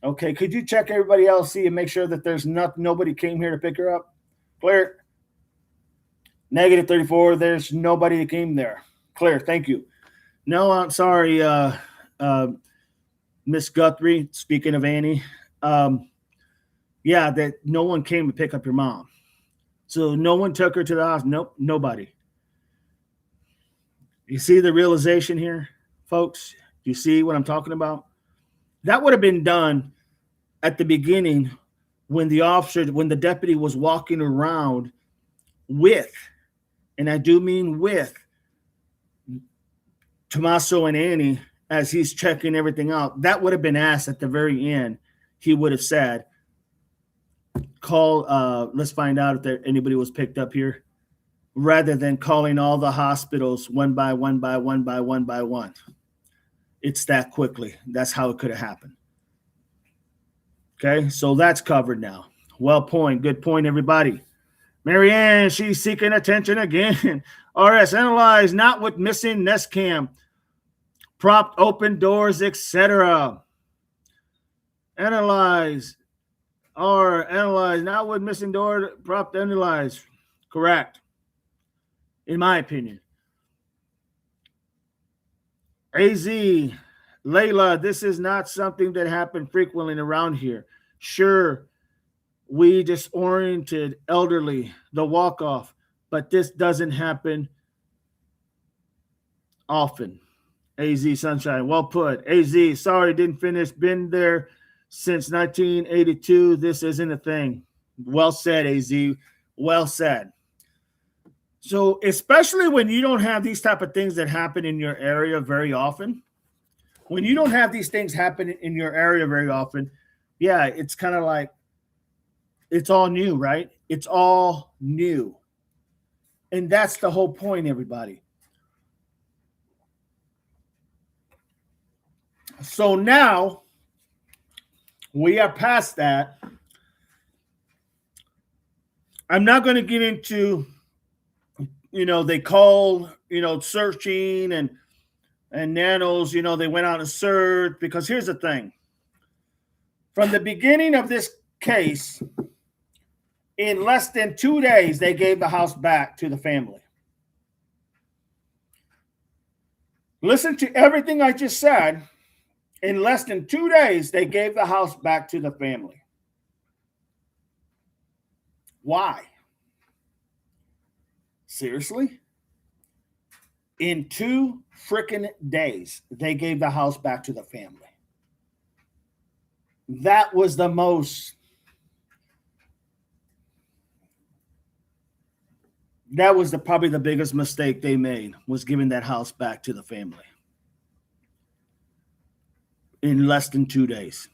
Okay, could you check everybody else, see and make sure that there's nobody came here to pick her up? Clear. Negative 34, there's nobody that came there. Clear, thank you. No, I'm sorry, Miss Gutherie, speaking of Annie, yeah, that no one came to pick up your mom. So no one took her to the hospital. Nope, nobody. You see the realization here, folks? You see what I'm talking about? That would have been done at the beginning when the deputy was walking around with, and I do mean with, Tommaso and Annie, as he's checking everything out. That would have been asked at the very end. He would have said, call, let's find out if anybody was picked up here, rather than calling all the hospitals one by one. It's that quickly. That's how it could have happened. Okay, so that's covered now. Well point. Good point, everybody. Marianne, she's seeking attention again. RS, analyze, not with missing Nest Cam. Propped open doors, etc. Analyze, not with missing door, propped analyze. Correct. In my opinion. AZ, Layla, this is not something that happened frequently around here. Sure, we disoriented elderly, the walk-off, but this doesn't happen often. AZ Sunshine, well put. AZ, sorry, didn't finish. Been there since 1982. This isn't a thing. Well said, AZ. Well said. So, especially when you don't have these type of things that happen in your area very often, when you don't have these things happen in your area very often, yeah, it's kind of like it's all new, right? It's all new. And that's the whole point, everybody. So now we are past that. I'm not going to get into, they call, searching and nanos, they went out and searched, because here's the thing. From the beginning of this case, in less than 2 days, they gave the house back to the family. Listen to everything I just said. In less than 2 days, they gave the house back to the family. Why? Seriously? In 2 freaking days, they gave the house back to the family. That was the most. That was probably the biggest mistake they made, was giving that house back to the family in less than 2 days.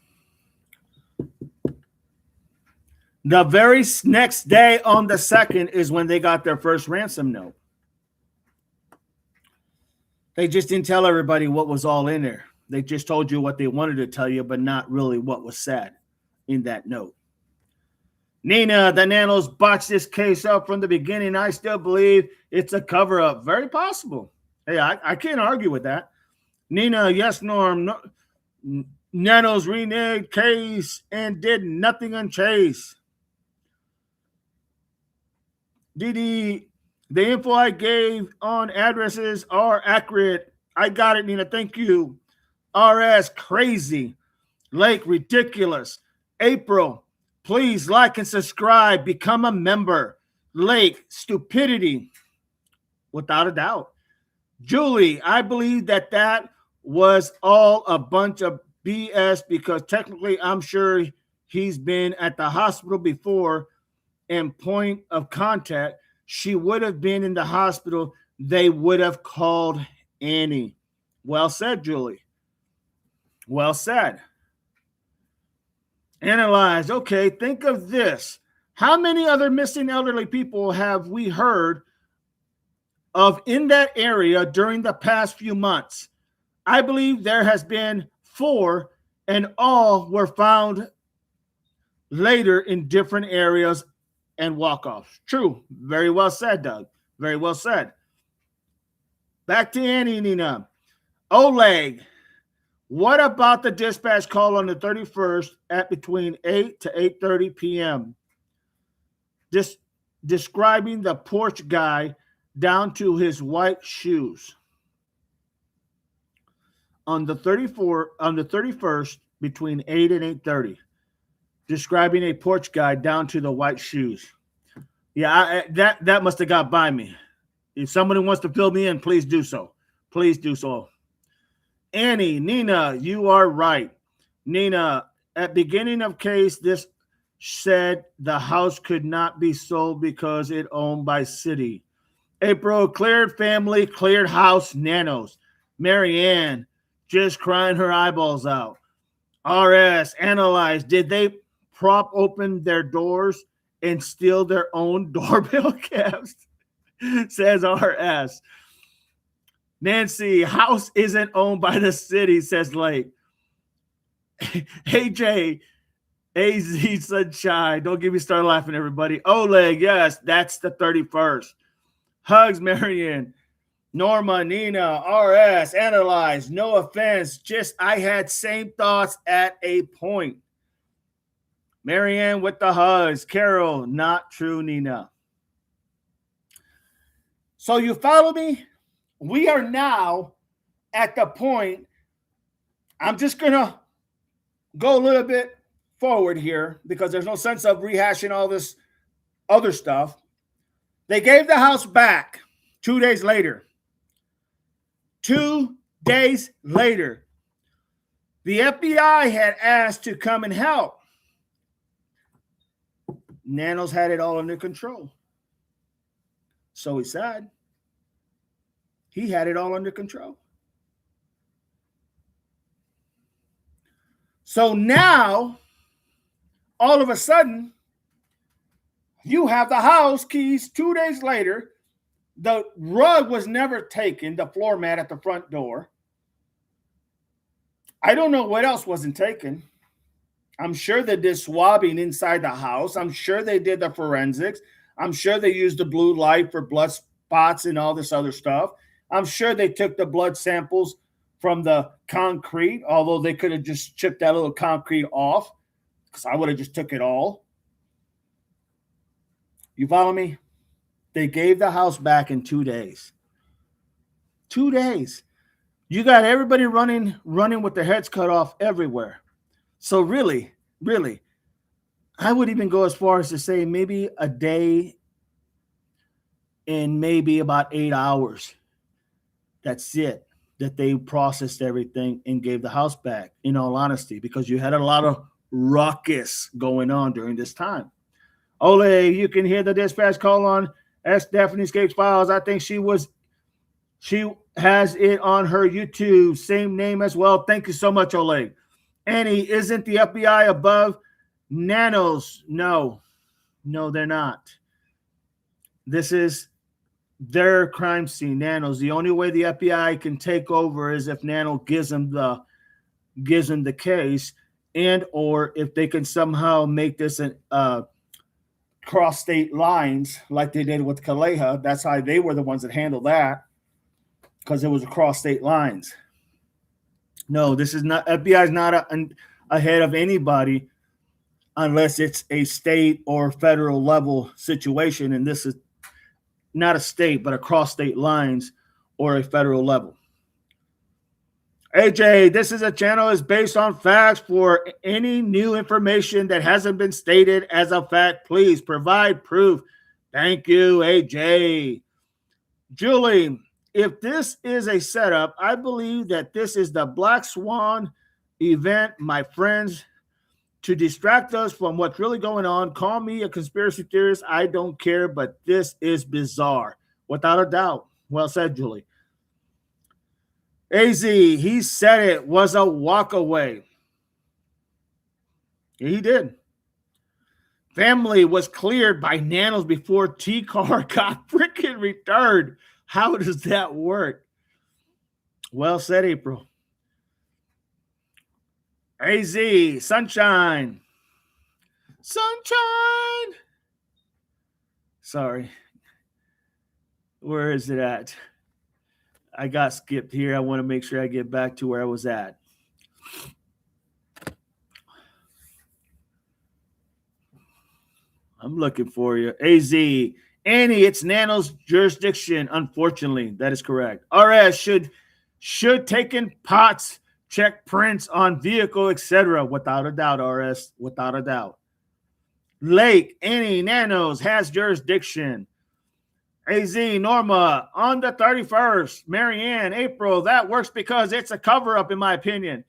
The very next day, on the 2nd, is when they got their first ransom note. They just didn't tell everybody what was all in there. They just told you what they wanted to tell you, but not really what was said in that note. Nina, the Nanos botched this case up from the beginning. I still believe it's a cover-up. Very possible. Hey, I can't argue with that. Nina, yes, Norm. No, Nanos reneged case and did nothing on Chase. Didi, the info I gave on addresses are accurate. I got it, Nina. Thank you. RS, crazy. Lake, ridiculous. April, please like and subscribe. Become a member. Lake, stupidity. Without a doubt. Julie, I believe that was all a bunch of BS, because technically I'm sure he's been at the hospital before, and point of contact, she would have been in the hospital. They would have called Annie. Well said, Julie. Well said. Analyze. Okay, think of this. How many other missing elderly people have we heard of in that area during the past few months? I believe there has been 4, and all were found later in different areas and walk-offs. True. Very well said, Doug. Very well said. Back to Annie, Nina. Oleg, what about the dispatch call on the 31st at between 8 to 8:30 p.m.? Describing the porch guy down to his white shoes. On the 31st, between 8 and 8:30. Describing a porch guy down to the white shoes. Yeah, that must have got by me. If somebody wants to fill me in, please do so. Please do so. Annie, Nina, you are right. Nina, at beginning of case, this said the house could not be sold because it owned by city. April, cleared family, cleared house, Nanos. Marianne, just crying her eyeballs out. RS, analyze, did they prop open their doors and steal their own doorbell caps? Says RS. Nancy, house isn't owned by the city, says Lake. AJ, AZ Sunshine, don't get me started laughing, everybody. Oleg, yes, that's the 31st. Hugs, Marianne. Norma, Nina, RS, analyze, no offense, just I had same thoughts at a point. Marianne with the hugs. Carol, not true, Nina. So you follow me? We are now at the point, I'm just going to go a little bit forward here because there's no sense of rehashing all this other stuff. They gave the house back 2 days later. 2 days later, the FBI had asked to come and help. Nanos had it all under control. So he said. He had it all under control. So now, all of a sudden, you have the house keys 2 days later. The rug was never taken, the floor mat at the front door. I don't know what else wasn't taken. I'm sure they did swabbing inside the house. I'm sure they did the forensics. I'm sure they used the blue light for blood spots and all this other stuff. I'm sure they took the blood samples from the concrete, although they could have just chipped that little concrete off because I would have just took it all. You follow me? They gave the house back in 2 days. 2 days. You got everybody running with their heads cut off everywhere. So really, I would even go as far as to say maybe a day and maybe about 8 hours. That's it. That they processed everything and gave the house back, in all honesty, because you had a lot of ruckus going on during this time. Ole, you can hear the dispatch call on S. Daphne Escapes Files. I think she has it on her YouTube, same name as well. Thank you so much, Ole. Annie, isn't the FBI above Nanos? No, they're not. This is their crime scene, Nanos. The only way the FBI can take over is if Nano gives them the case, and or if they can somehow make this an cross state lines like they did with Kaleha. That's how they were the ones that handled that, because it was across state lines. No, this is not, FBI is not ahead of anybody unless it's a state or federal level situation, and this is not a state, but across state lines or a federal level. AJ, this is a channel is based on facts. For any new information that hasn't been stated as a fact, please provide proof. Thank you, AJ. Julie, if this is a setup, I believe that this is the Black Swan event, my friends, to distract us from what's really going on. Call me a conspiracy theorist. I don't care, but this is bizarre, without a doubt. Well said, Julie. AZ, he said it was a walk away. He did. Family was cleared by Nanos before T-Car got freaking returned. How does that work? Well said, April. AZ, sunshine. Sunshine. Sorry. Where is it at? I got skipped here. I want to make sure I get back to where I was at. I'm looking for you. AZ. Annie, it's Nano's jurisdiction. Unfortunately, that is correct. RS should take in pots, check prints on vehicle, etc. Without a doubt, RS. Without a doubt. Lake, Annie, Nanos has jurisdiction. AZ, Norma, on the 31st. Marianne, April, that works because it's a cover-up, in my opinion.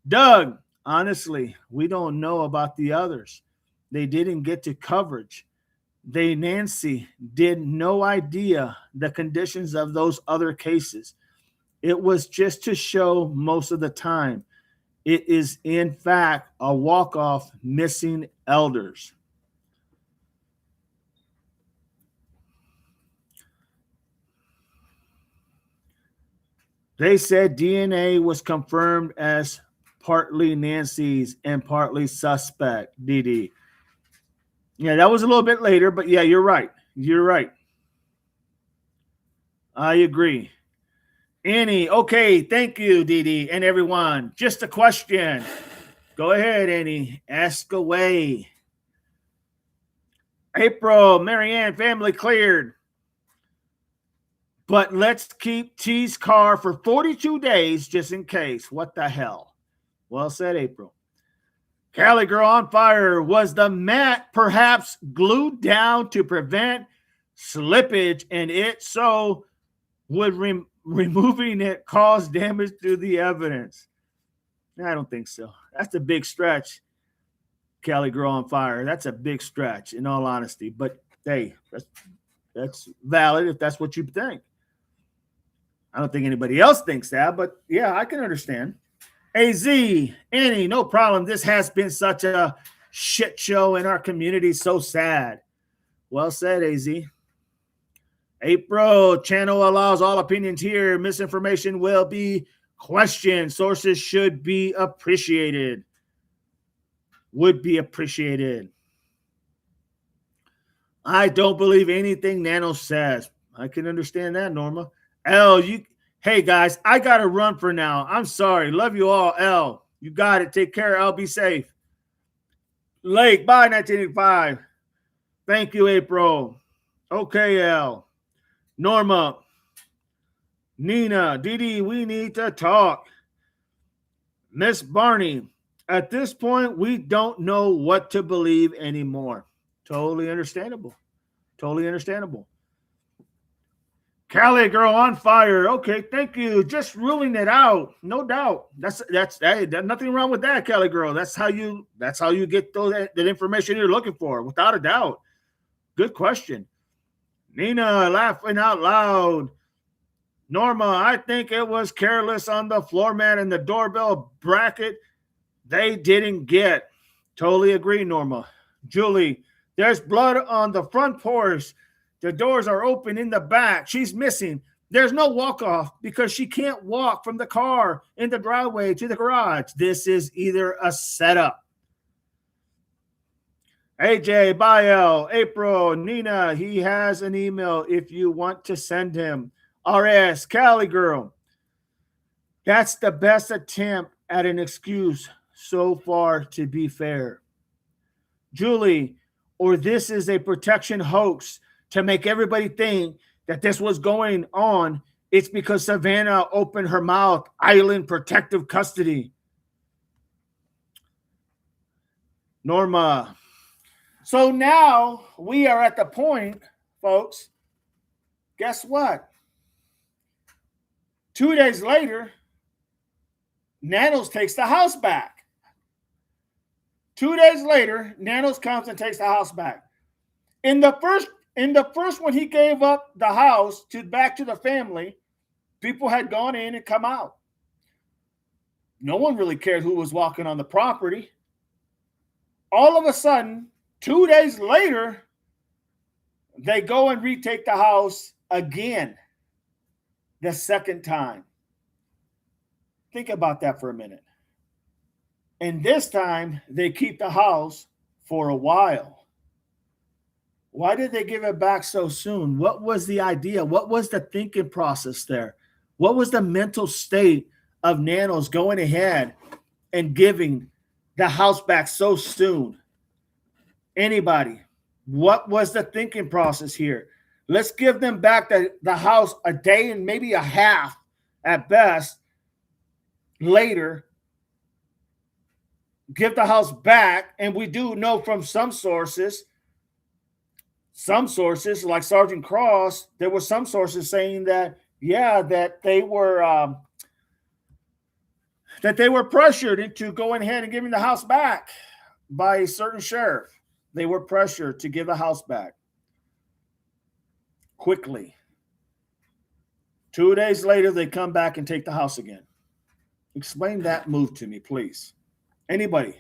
Doug, honestly, we don't know about the others. They didn't get to coverage. Nancy did no idea the conditions of those other cases. It was just to show most of the time. It is, in fact, a walk-off missing elders. They said DNA was confirmed as partly Nancy's and partly suspect, DD. Yeah, that was a little bit later, but yeah, you're right. You're right. I agree. Annie, okay, thank you, DD, and everyone. Just a question. Go ahead, Annie. Ask away. April, Marianne, family cleared. But let's keep T's car for 42 days just in case. What the hell? Well said, April. Cali Girl on Fire. Was the mat perhaps glued down to prevent slippage, and it so would removing it cause damage to the evidence? I don't think so. That's a big stretch, Cali Girl on Fire. That's a big stretch, in all honesty. But hey, that's valid if that's what you think. I don't think anybody else thinks that, but yeah, I can understand. AZ, Annie, no problem. This has been such a shit show in our community. So sad. Well said, AZ. April, channel allows all opinions here. Misinformation will be questioned. Sources should be appreciated. Would be appreciated. I don't believe anything Nano says. I can understand that, Norma. L, hey guys, I gotta run for now. I'm sorry. Love you all. L, you got it. Take care. I'll be safe. Lake, bye, 1985. Thank you, April. Okay, L. Norma. Nina, Didi, we need to talk. Miss Barney. At this point, we don't know what to believe anymore. Totally understandable. Totally understandable. Cali girl on fire. Okay, thank you. Just ruling it out, no doubt. That's hey, there's nothing wrong with that, Cali girl. That's how you get that information you're looking for, without a doubt. Good question. Nina laughing out loud. Norma, I think it was careless on the floor mat and the doorbell bracket they didn't get. Totally agree, Norma. Julie, there's blood on the front porch. The doors are open in the back. She's missing. There's no walk off because she can't walk from the car in the driveway to the garage. This is either a setup. AJ, Bael, April, Nina, he has an email if you want to send him. RS, Cali girl. That's the best attempt at an excuse so far, to be fair. Julie, or this is a protection hoax to make everybody think that this was going on. It's because Savannah opened her mouth, island protective custody. Norma. So now we are at the point, folks. Guess what? 2 days later, Nanos takes the house back. 2 days later, Nanos comes and takes the house back. In the first one, he gave up the house back to the family. People had gone in and come out. No one really cared who was walking on the property. All of a sudden, 2 days later, they go and retake the house again. The second time. Think about that for a minute. And this time, they keep the house for a while. Why did they give it back so soon? What was the idea? What was the thinking process there? What was the mental state of Nanos going ahead and giving the house back so soon? Anybody? What was the thinking process here? Let's give them back the house a day and maybe a half at best later. Give the house back. And we do know from some sources like Sergeant Cross, there were some sources saying that, yeah, that they were pressured into going ahead and giving the house back by a certain sheriff. They were pressured to give the house back quickly. 2 days later, they come back and take the house again. Explain that move to me, please. Anybody?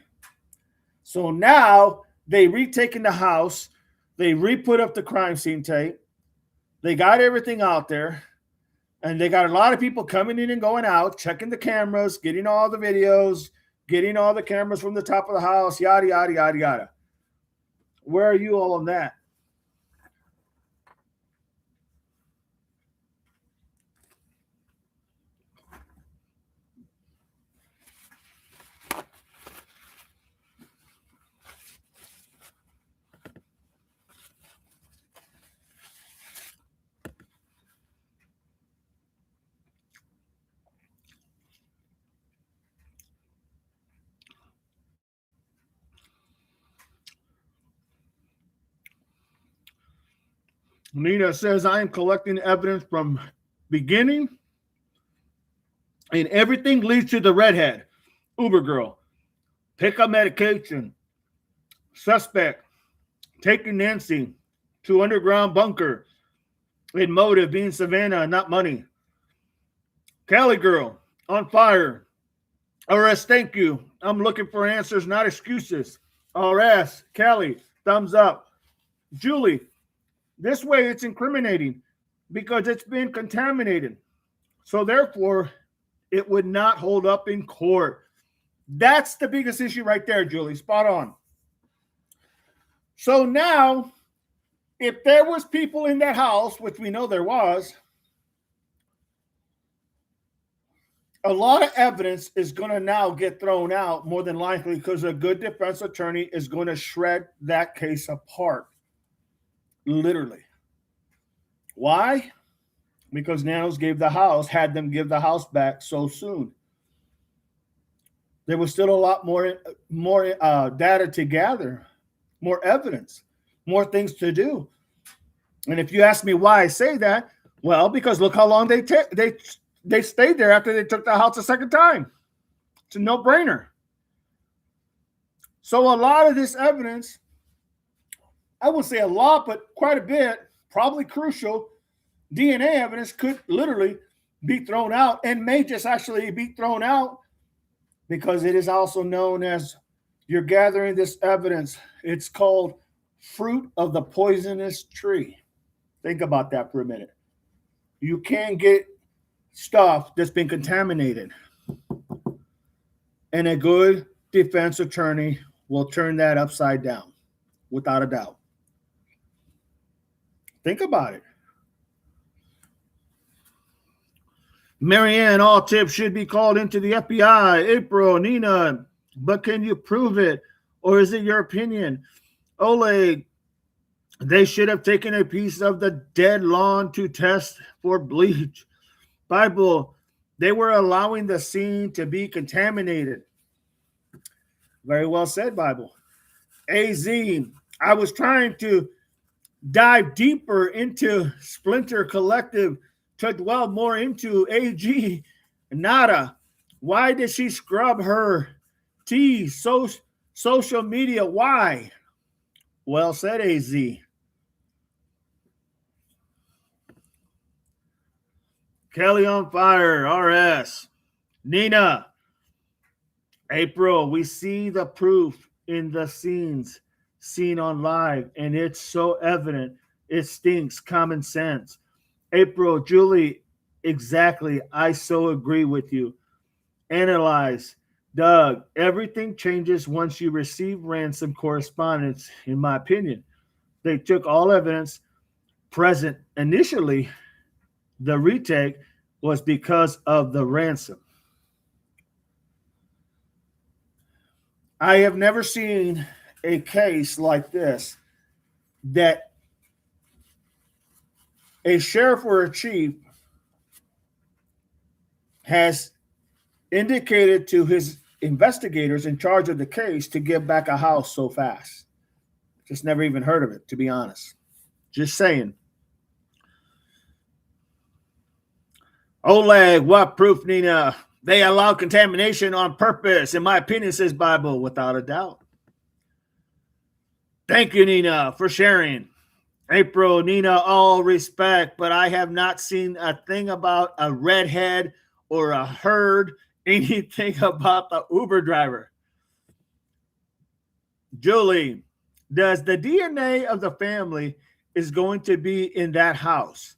So now they retaken the house. They re-put up the crime scene tape. They got everything out there. And they got a lot of people coming in and going out, checking the cameras, getting all the videos, getting all the cameras from the top of the house, yada, yada, yada, yada. Where are you all on that? Nina says, I am collecting evidence from beginning, and everything leads to the redhead. Uber girl. Pick up medication. Suspect. Taking Nancy to underground bunker. In motive being Savannah, not money. Cali girl. On fire. RS, thank you. I'm looking for answers, not excuses. RS. Cali. Thumbs up. Julie. This way it's incriminating because it's been contaminated. So therefore, it would not hold up in court. That's the biggest issue right there, Julie. Spot on. So now, if there was people in that house, which we know there was, a lot of evidence is going to now get thrown out more than likely because a good defense attorney is going to shred that case apart. Literally. Why? Because Nanos had them give the house back so soon. There was still a lot more data to gather, more evidence, more things to do. And if you ask me why I say that, well, because look how long they stayed there after they took the house a second time. It's a no-brainer. So a lot of this evidence, I wouldn't say a lot, but quite a bit, probably crucial DNA evidence could literally be thrown out and may just actually be thrown out because it is also known as you're gathering this evidence. It's called fruit of the poisonous tree. Think about that for a minute. You can get stuff that's been contaminated. And a good defense attorney will turn that upside down, without a doubt. Think about it. Marianne, all tips should be called into the FBI. April, Nina, but can you prove it? Or is it your opinion? Oleg, they should have taken a piece of the dead lawn to test for bleach. Bible, they were allowing the scene to be contaminated. Very well said, Bible. AZ, I was trying to dive deeper into Splinter Collective to dwell more into AG. Nada. Why did she scrub her T social media? Why? Well said, AZ. Kelly on fire, RS. Nina. April, we see the proof in the scenes seen on live, and it's so evident. It stinks common sense. April, Julie, exactly. I so agree with you. Analyze. Doug, everything changes once you receive ransom correspondence, in my opinion. They took all evidence present initially. The retake was because of the ransom. I have never seen a case like this that a sheriff or a chief has indicated to his investigators in charge of the case to give back a house so fast. Just never even heard of it, to be honest. Just saying. Oleg, what proof, Nina? They allow contamination on purpose, in my opinion, says Bible, without a doubt. Thank you, Nina, for sharing. April, Nina, all respect, but I have not seen a thing about a redhead or a herd, anything about the Uber driver. Julie, does the DNA of the family is going to be in that house,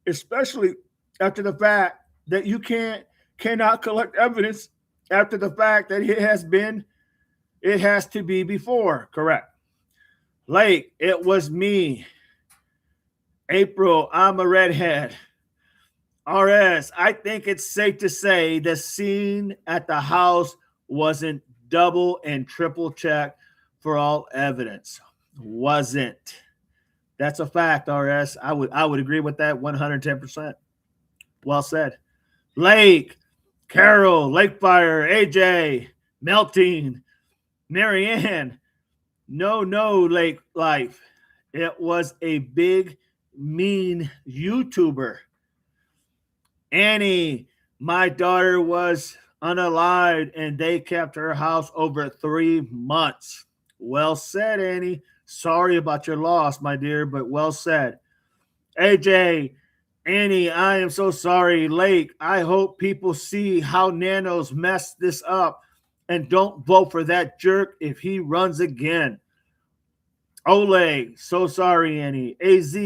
especially after the fact that you cannot collect evidence after the fact that it has to be before, correct? Lake, it was me. April, I'm a redhead. RS, I think it's safe to say the scene at the house wasn't double and triple checked for all evidence. Wasn't. That's a fact, RS. I would agree with that 110%. Well said. Lake, Carol, Lakefire, AJ, Melting, Marianne. No, Lake Life. It was a big, mean YouTuber. Annie, my daughter was unalived and they kept her house over 3 months. Well said, Annie. Sorry about your loss, my dear, but well said. AJ, Annie, I am so sorry. Lake, I hope people see how Nanos messed this up and don't vote for that jerk if he runs again. Oleg, so sorry, Annie. AZ,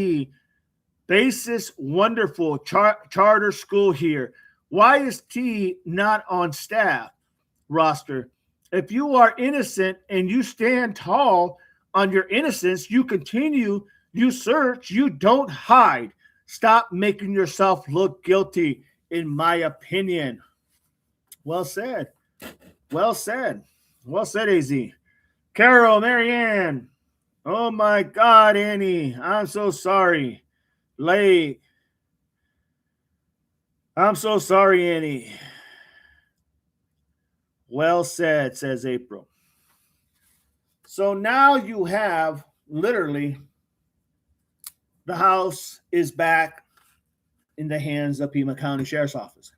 basis wonderful charter school here. Why is T not on staff roster? If you are innocent and you stand tall on your innocence, you continue, you search, you don't hide. Stop making yourself look guilty, in my opinion. Well said. Well said. Well said, AZ. Carol, Marianne. Oh my God, Annie. I'm so sorry. Lake. I'm so sorry, Annie. Well said, says April. So now you have literally the house is back in the hands of Pima County Sheriff's Office.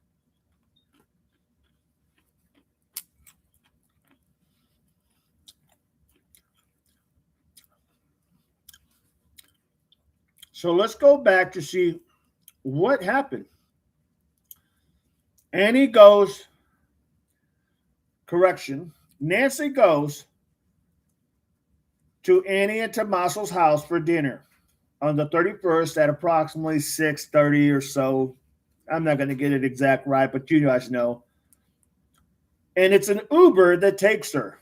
So let's go back to see what happened. Annie goes, correction, Nancy goes to Annie and Tommaso's house for dinner on the 31st at approximately 6:30 or so. I'm not going to get it exact right, but you guys know. And it's an Uber that takes her.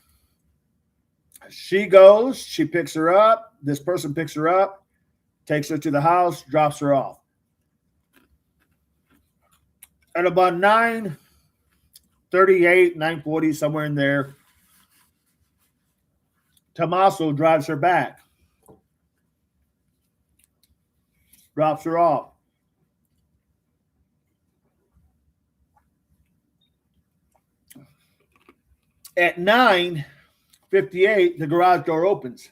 She goes, she picks her up. This person picks her up, takes her to the house, drops her off. At about 9:38, 9:40, somewhere in there, Tommaso drives her back, drops her off. At 9:58, the garage door opens.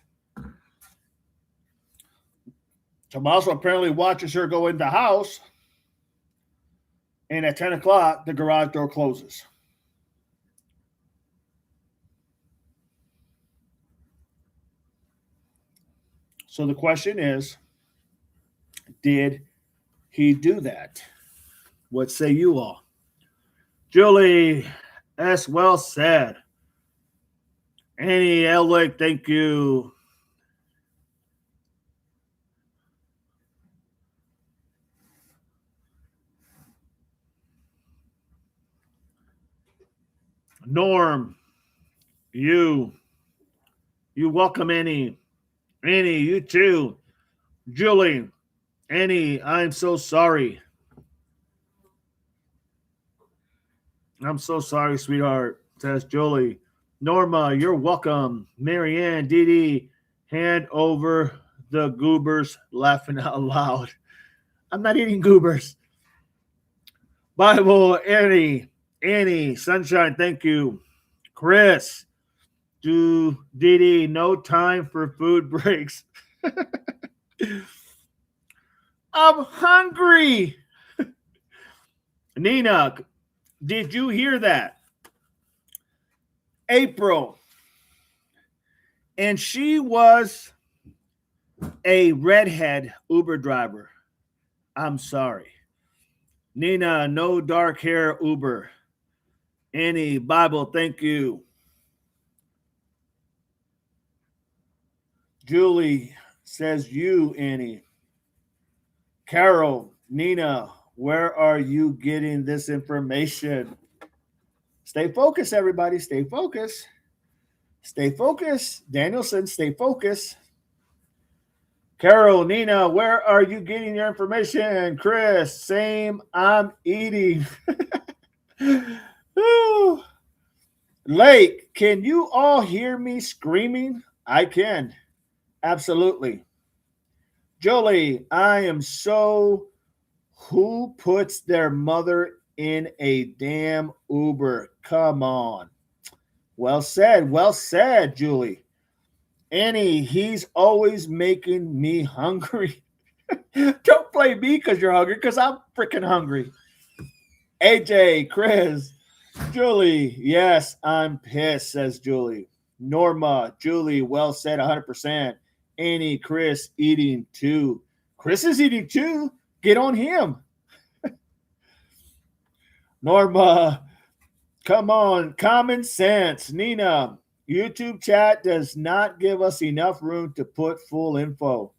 Tommaso apparently watches her go in the house, and at 10 o'clock, the garage door closes. So the question is, did he do that? What say you all? Julie S. Well said. Annie Elwick, thank you. Norm, you welcome Annie. Annie, you too. Julie, Annie, I'm so sorry. I'm so sorry, sweetheart, says Julie. Norma, you're welcome. Marianne, Dee Dee, hand over the goobers, laughing out loud. I'm not eating goobers. Bible, Annie, Sunshine, thank you. Chris, Dee Dee, no time for food breaks. I'm hungry. Nina, did you hear that? April. And she was a redhead Uber driver. I'm sorry. Nina, no dark hair Uber. Annie, Bible, thank you. Julie says you, Annie. Carol, Nina, where are you getting this information? Stay focused, everybody. Stay focused. Stay focused. Danielson, stay focused. Carol, Nina, where are you getting your information? Chris, same. I'm eating. Lake, can you all hear me screaming? I can. Absolutely. Jolie, I am so. Who puts their mother in a damn Uber? Come on. Well said, Julie. Annie, he's always making me hungry. Don't blame me because you're hungry, because I'm freaking hungry. AJ, Chris, Julie, yes, I'm pissed, says Julie. Norma, Julie, well said, 100%. Annie, Chris, eating too. Chris is eating too. Get on him. Norma, come on, common sense. Nina, YouTube chat does not give us enough room to put full info.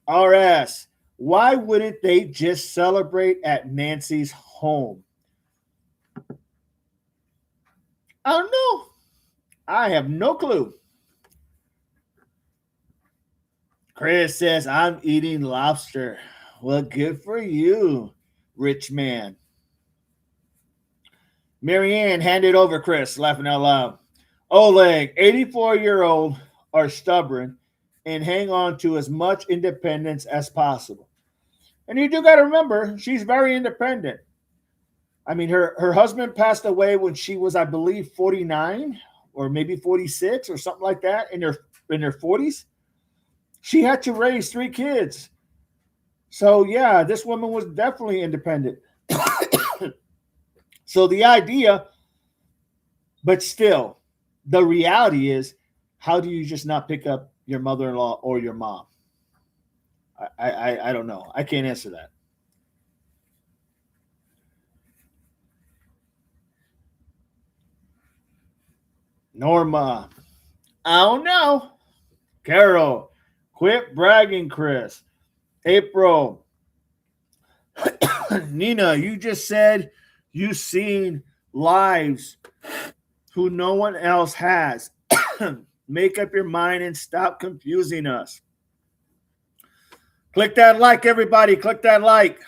RS, why wouldn't they just celebrate at Nancy's home? I don't know. I have no clue. Chris says, I'm eating lobster. Well, good for you, rich man. Marianne, hand it over, Chris, laughing out loud. Oleg, 84-year-old, are stubborn and hang on to as much independence as possible. And you do got to remember, she's very independent. I mean, her husband passed away when she was, I believe, 49 or maybe 46 or something like that in her 40s. She had to raise 3 kids. So yeah, this woman was definitely independent. So the idea, but still, the reality is, how do you just not pick up your mother-in-law or your mom? I don't know. I can't answer that. Norma, I don't know. Carol, quit bragging, Chris. April, Nina, you just said you seen lives who no one else has. Make up your mind and stop confusing us. Click that like, everybody. Click that like.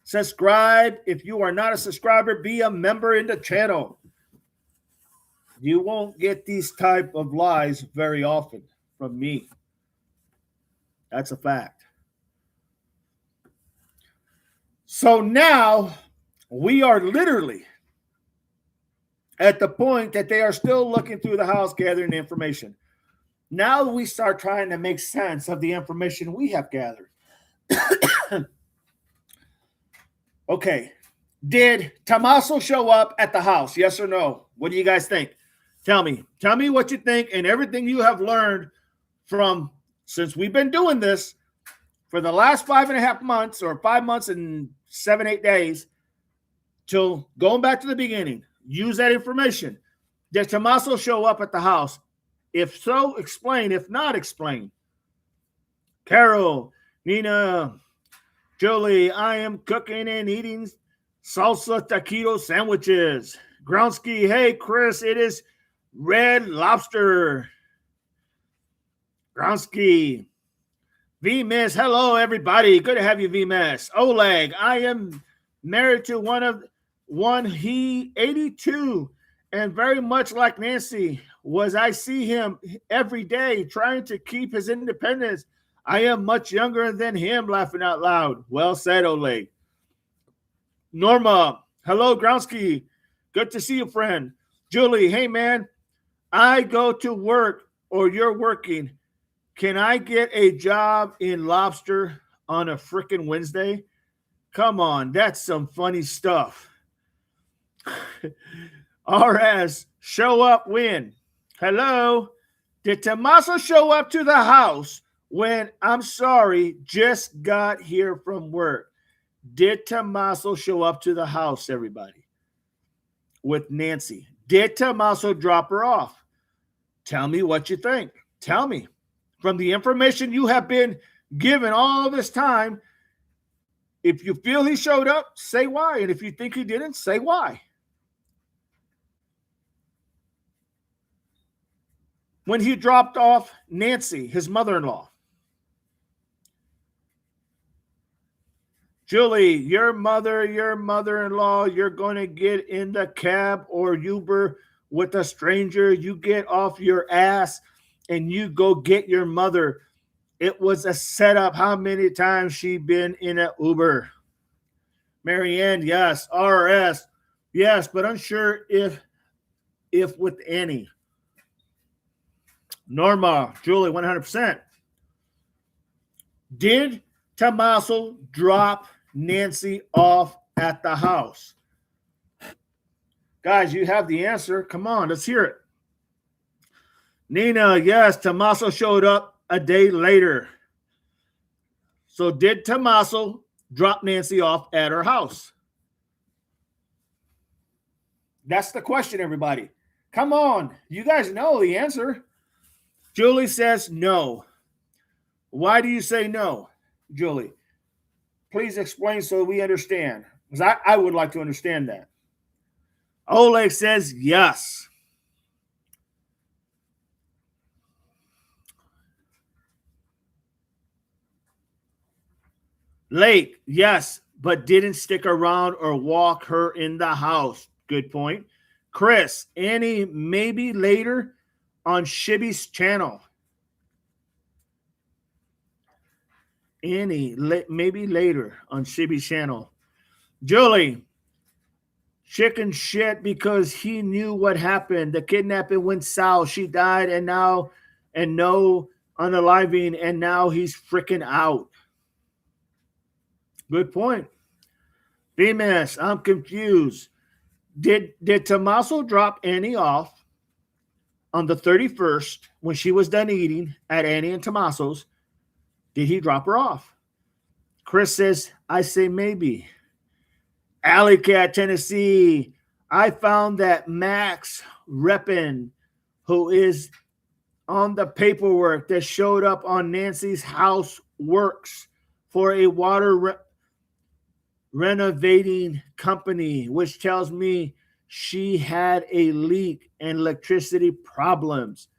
Subscribe. If you are not a subscriber, be a member in the channel. You won't get these type of lies very often from me. That's a fact. So now we are literally at the point that they are still looking through the house, gathering information. Now we start trying to make sense of the information we have gathered. Okay. Did Tommaso show up at the house? Yes or no? What do you guys think? Tell me. Tell me what you think and everything you have learned from since we've been doing this for the last 5.5 months or 5 months and 7-8 days till going back to the beginning. Use that information. Did Tommaso show up at the house? If so, explain. If not, explain. Carol, Nina, Julie, I am cooking and eating salsa taquito sandwiches. Gronsky, hey, Chris, it is Red Lobster. Gronsky. V-Miss, hello, everybody. Good to have you, V-Miss. Oleg, I am married to he 82 and very much like Nancy was. I see him every day trying to keep his independence. I am much younger than him, laughing out loud. Well said, Oleg. Norma, hello, Gronsky. Good to see you, friend. Julie, hey, man, I go to work or you're working. Can I get a job in lobster on a freaking Wednesday? Come on, that's some funny stuff. RS, show up when? Hello? Did Tommaso show up to the house when, I'm sorry, just got here from work? Did Tommaso show up to the house, everybody, with Nancy? Did Tommaso drop her off? Tell me what you think. Tell me. From the information you have been given all this time, if you feel he showed up, say why. And if you think he didn't, say why. When he dropped off Nancy, his mother-in-law. Julie, your mother-in-law, you're going to get in the cab or Uber with a stranger. You get off your ass and you go get your mother. It was a setup. How many times she been in an Uber? Marianne, yes. RS, yes, but unsure if with any. Norma, Julie, 100%. Did Tommaso drop Nancy off at the house? Guys, you have the answer. Come on, let's hear it. Nina, yes, Tommaso showed up a day later. So did Tommaso drop Nancy off at her house? That's the question, everybody. Come on. You guys know the answer. Julie says no. Why do you say no, Julie? Please explain so we understand. Because I would like to understand that. Oleg says yes. Lake, yes, but didn't stick around or walk her in the house. Good point. Chris, Annie, maybe later on Shibby's channel. Annie, maybe later on Shibby's channel. Julie, chicken shit because he knew what happened. The kidnapping went south. She died, and no unaliving, and now he's freaking out. Good point. Bemis, I'm confused. Did Tommaso drop Annie off on the 31st when she was done eating at Annie and Tommaso's? Did he drop her off? Chris says, I say maybe. Alley Cat, Tennessee. I found that Max Reppin, who is on the paperwork that showed up on Nancy's house, works for a water renovating company, which tells me she had a leak and electricity problems.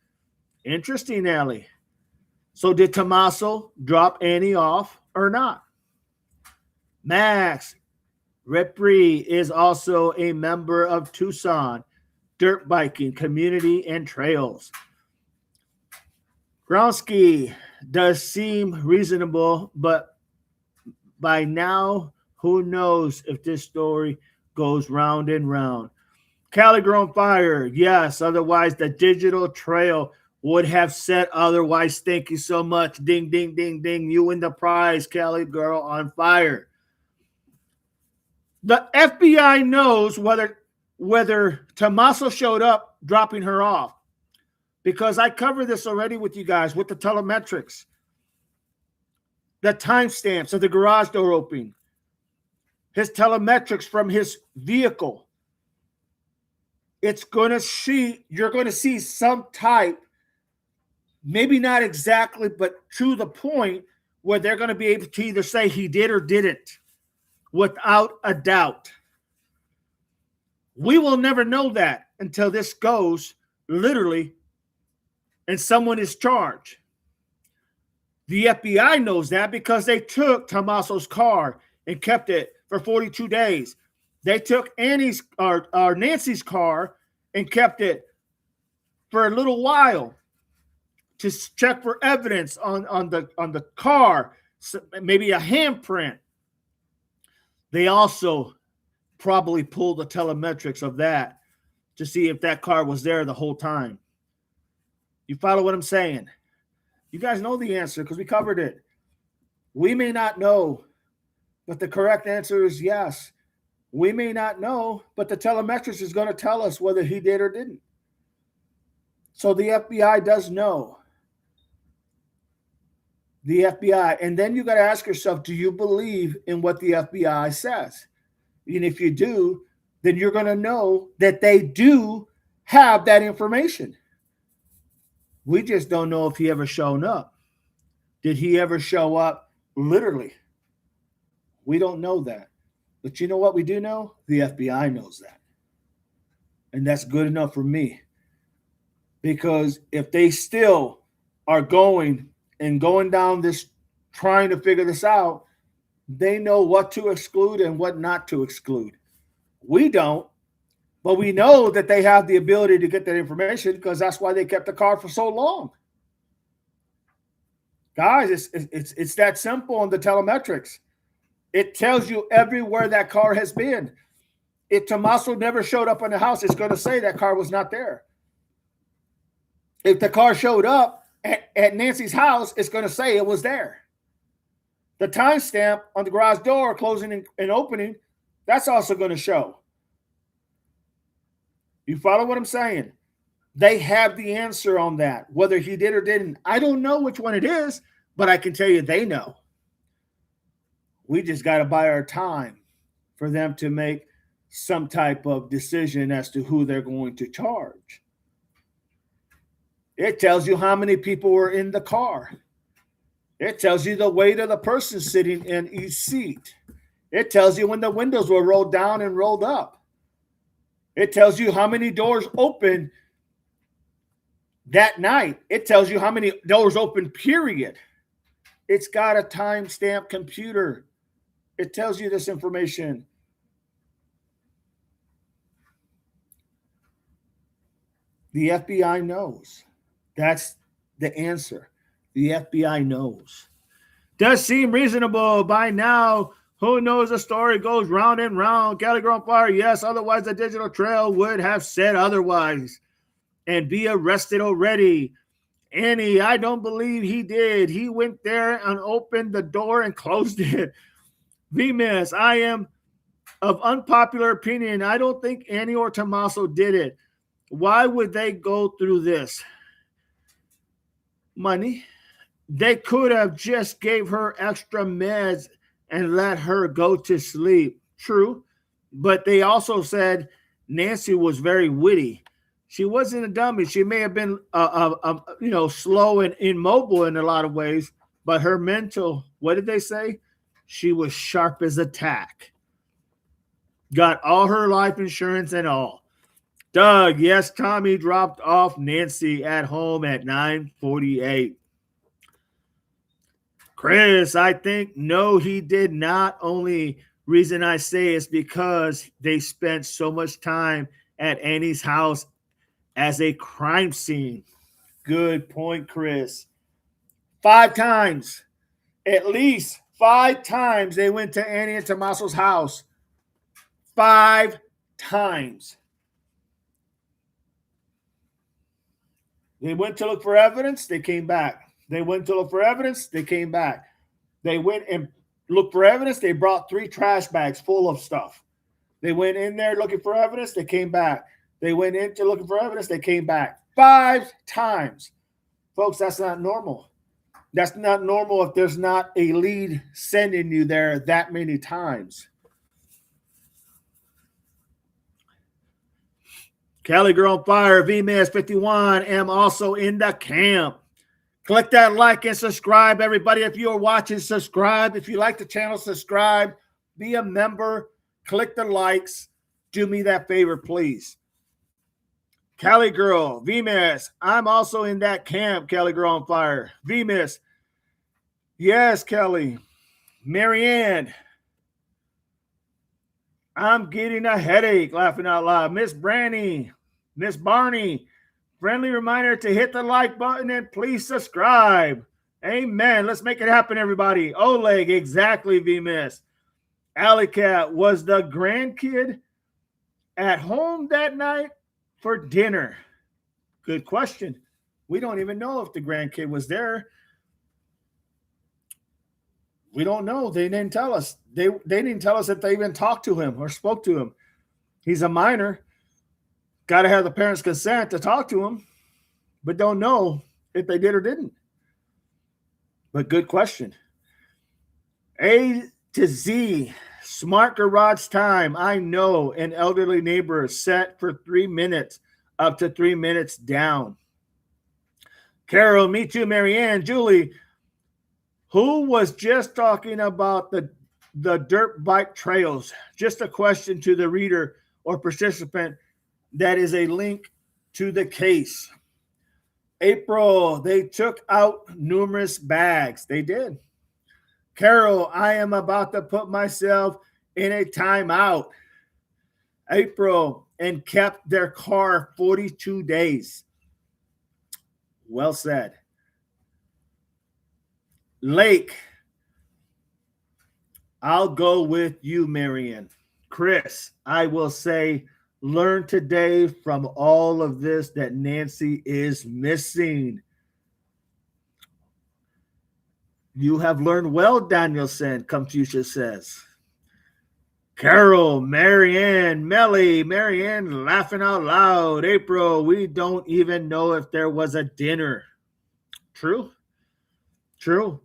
Interesting, Allie. So did Tommaso drop Annie off or not? Max Repri is also a member of Tucson Dirt Biking Community and Trails. Gronsky does seem reasonable, but by now, who knows if this story goes round and round. Cali on fire, yes, otherwise the digital trail would have said otherwise. Thank you so much. Ding, ding, ding, ding. You win the prize, Cali girl on fire. The FBI knows whether Tommaso showed up dropping her off, because I covered this already with you guys with the telemetrics, the timestamps of the garage door opening, his telemetrics from his vehicle. It's going to see, you're going to see some type, maybe not exactly, but to the point where they're going to be able to either say he did or didn't without a doubt. We will never know that until this goes literally and someone is charged. The FBI knows that because they took Tommaso's car and kept it for 42 days. They took Annie's or Nancy's car and kept it for a little while to check for evidence on the car, maybe a handprint. They also probably pulled the telemetrics of that to see if that car was there the whole time. You follow what I'm saying? You guys know the answer because we covered it. We may not know, but the correct answer is yes. We may not know, but the telemetrics is going to tell us whether he did or didn't. So the FBI does know. The FBI. And then you got to ask yourself, do you believe in what the FBI says? And if you do, then you're going to know that they do have that information. We just don't know if he ever shown up. Did he ever show up literally? We don't know that. But you know what we do know? The FBI knows that. And that's good enough for me. Because if they still are going down this, trying to figure this out, they know what to exclude and what not to exclude. We don't, but we know that they have the ability to get that information because that's why they kept the car for so long. Guys, it's that simple on the telemetrics. It tells you everywhere that car has been. If Tommaso never showed up in the house, it's going to say that car was not there. If the car showed up at Nancy's house, it's going to say it was there. The timestamp on the garage door closing and opening, that's also going to show. You follow what I'm saying? They have the answer on that, whether he did or didn't. I don't know which one it is, but I can tell you they know. We just got to buy our time for them to make some type of decision as to who they're going to charge. It tells you how many people were in the car. It tells you the weight of the person sitting in each seat. It tells you when the windows were rolled down and rolled up. It tells you how many doors open that night. It tells you how many doors open, period. It's got a timestamp computer. It tells you this information. The FBI knows. That's the answer. The FBI knows. Does seem reasonable by now. Who knows? The story goes round and round. Kelly Girl on Fire, yes. Otherwise, the digital trail would have said otherwise and be arrested already. Annie, I don't believe he did. He went there and opened the door and closed it. VMS, I am of unpopular opinion. I don't think Annie or Tommaso did it. Why would they go through this? Money. They could have just gave her extra meds and let her go to sleep. True. But they also said Nancy was very witty. She wasn't a dummy. She may have been, slow and immobile in a lot of ways, but her mental, what did they say? She was sharp as a tack. Got all her life insurance and all. Doug, yes, Tommy dropped off Nancy at home at 9:48. Chris, I think, no, he did not. Only reason I say is because they spent so much time at Annie's house as a crime scene. Good point, Chris. 5 times, at least 5 times they went to Annie and Tommaso's house. 5 times. They went to look for evidence. They came back. They went to look for evidence. They came back. They went and looked for evidence. They brought 3 trash bags full of stuff. They went in there looking for evidence. They came back. They went into looking for evidence. They came back 5 times. Folks, that's not normal. That's not normal if there's not a lead sending you there that many times. Kelly Girl on Fire, VMS 51, am also in the camp. Click that like and subscribe, everybody. If you're watching, subscribe. If you like the channel, subscribe. Be a member. Click the likes. Do me that favor, please. Kelly Girl, VMS, I'm also in that camp, Kelly Girl on Fire. VMS, yes, Kelly. Marianne, I'm getting a headache, laughing out loud. Miss Branny, Miss Barney, friendly reminder to hit the like button and please subscribe. Amen. Let's make it happen, everybody. Oleg, exactly, VMS. Alley Cat, was the grandkid at home that night for dinner? Good question. We don't even know if the grandkid was there. We don't know. They didn't tell us. They didn't tell us if they even talked to him or spoke to him. He's a minor. Got to have the parents' consent to talk to him, but don't know if they did or didn't. But good question. A to Z, smart garage time. I know an elderly neighbor set for 3 minutes, up to 3 minutes down. Carol, me too, Marianne, Julie, who was just talking about the dirt bike trails? Just a question to the reader or participant. That is a link to the case. April, they took out numerous bags. They did. Carol, I am about to put myself in a timeout. April, and kept their car 42 days. Well said. Lake, I'll go with you, Marion. Chris, I will say, learn today from all of this that Nancy is missing. You have learned well, Danielson, Confucius says. Carol, Marianne, Melly, Marianne laughing out loud. April, we don't even know if there was a dinner. True. True.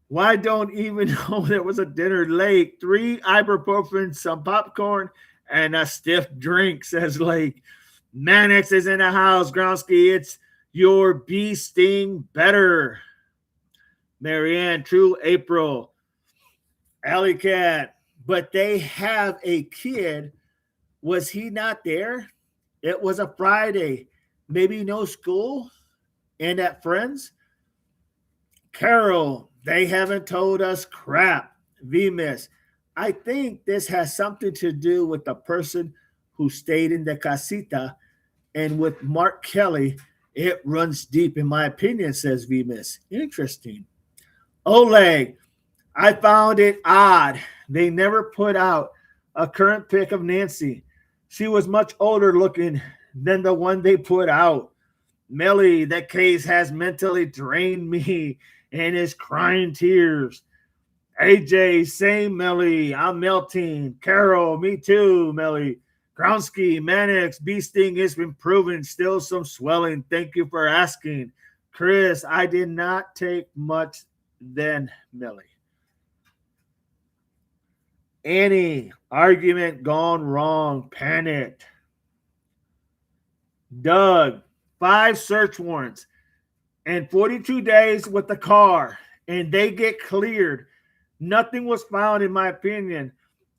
Why don't even know there was a dinner? Lake, 3 ibuprofen, some popcorn, and a stiff drink, says Lake. Mannix is in the house. Groundsky, it's your bee sting better. Marianne, true. April. Alley Cat, but they have a kid. Was he not there? It was a Friday. Maybe no school and at friends. Carol, they haven't told us crap. VMS, I think this has something to do with the person who stayed in the casita, and with Mark Kelly, it runs deep, in my opinion, says VMS. Interesting. Oleg, I found it odd They never put out a current pic of Nancy. She was much older looking than the one they put out. Millie, that case has mentally drained me and is crying tears. AJ, same Millie. I'm melting. Carol, me too, Millie. Gronsky, Mannix, bee sting is improving. Still some swelling. Thank you for asking. Chris, I did not take much then, Millie. Annie, argument gone wrong. Panicked. Doug, 5 search warrants and 42 days with the car, and they get cleared. Nothing was found, in my opinion.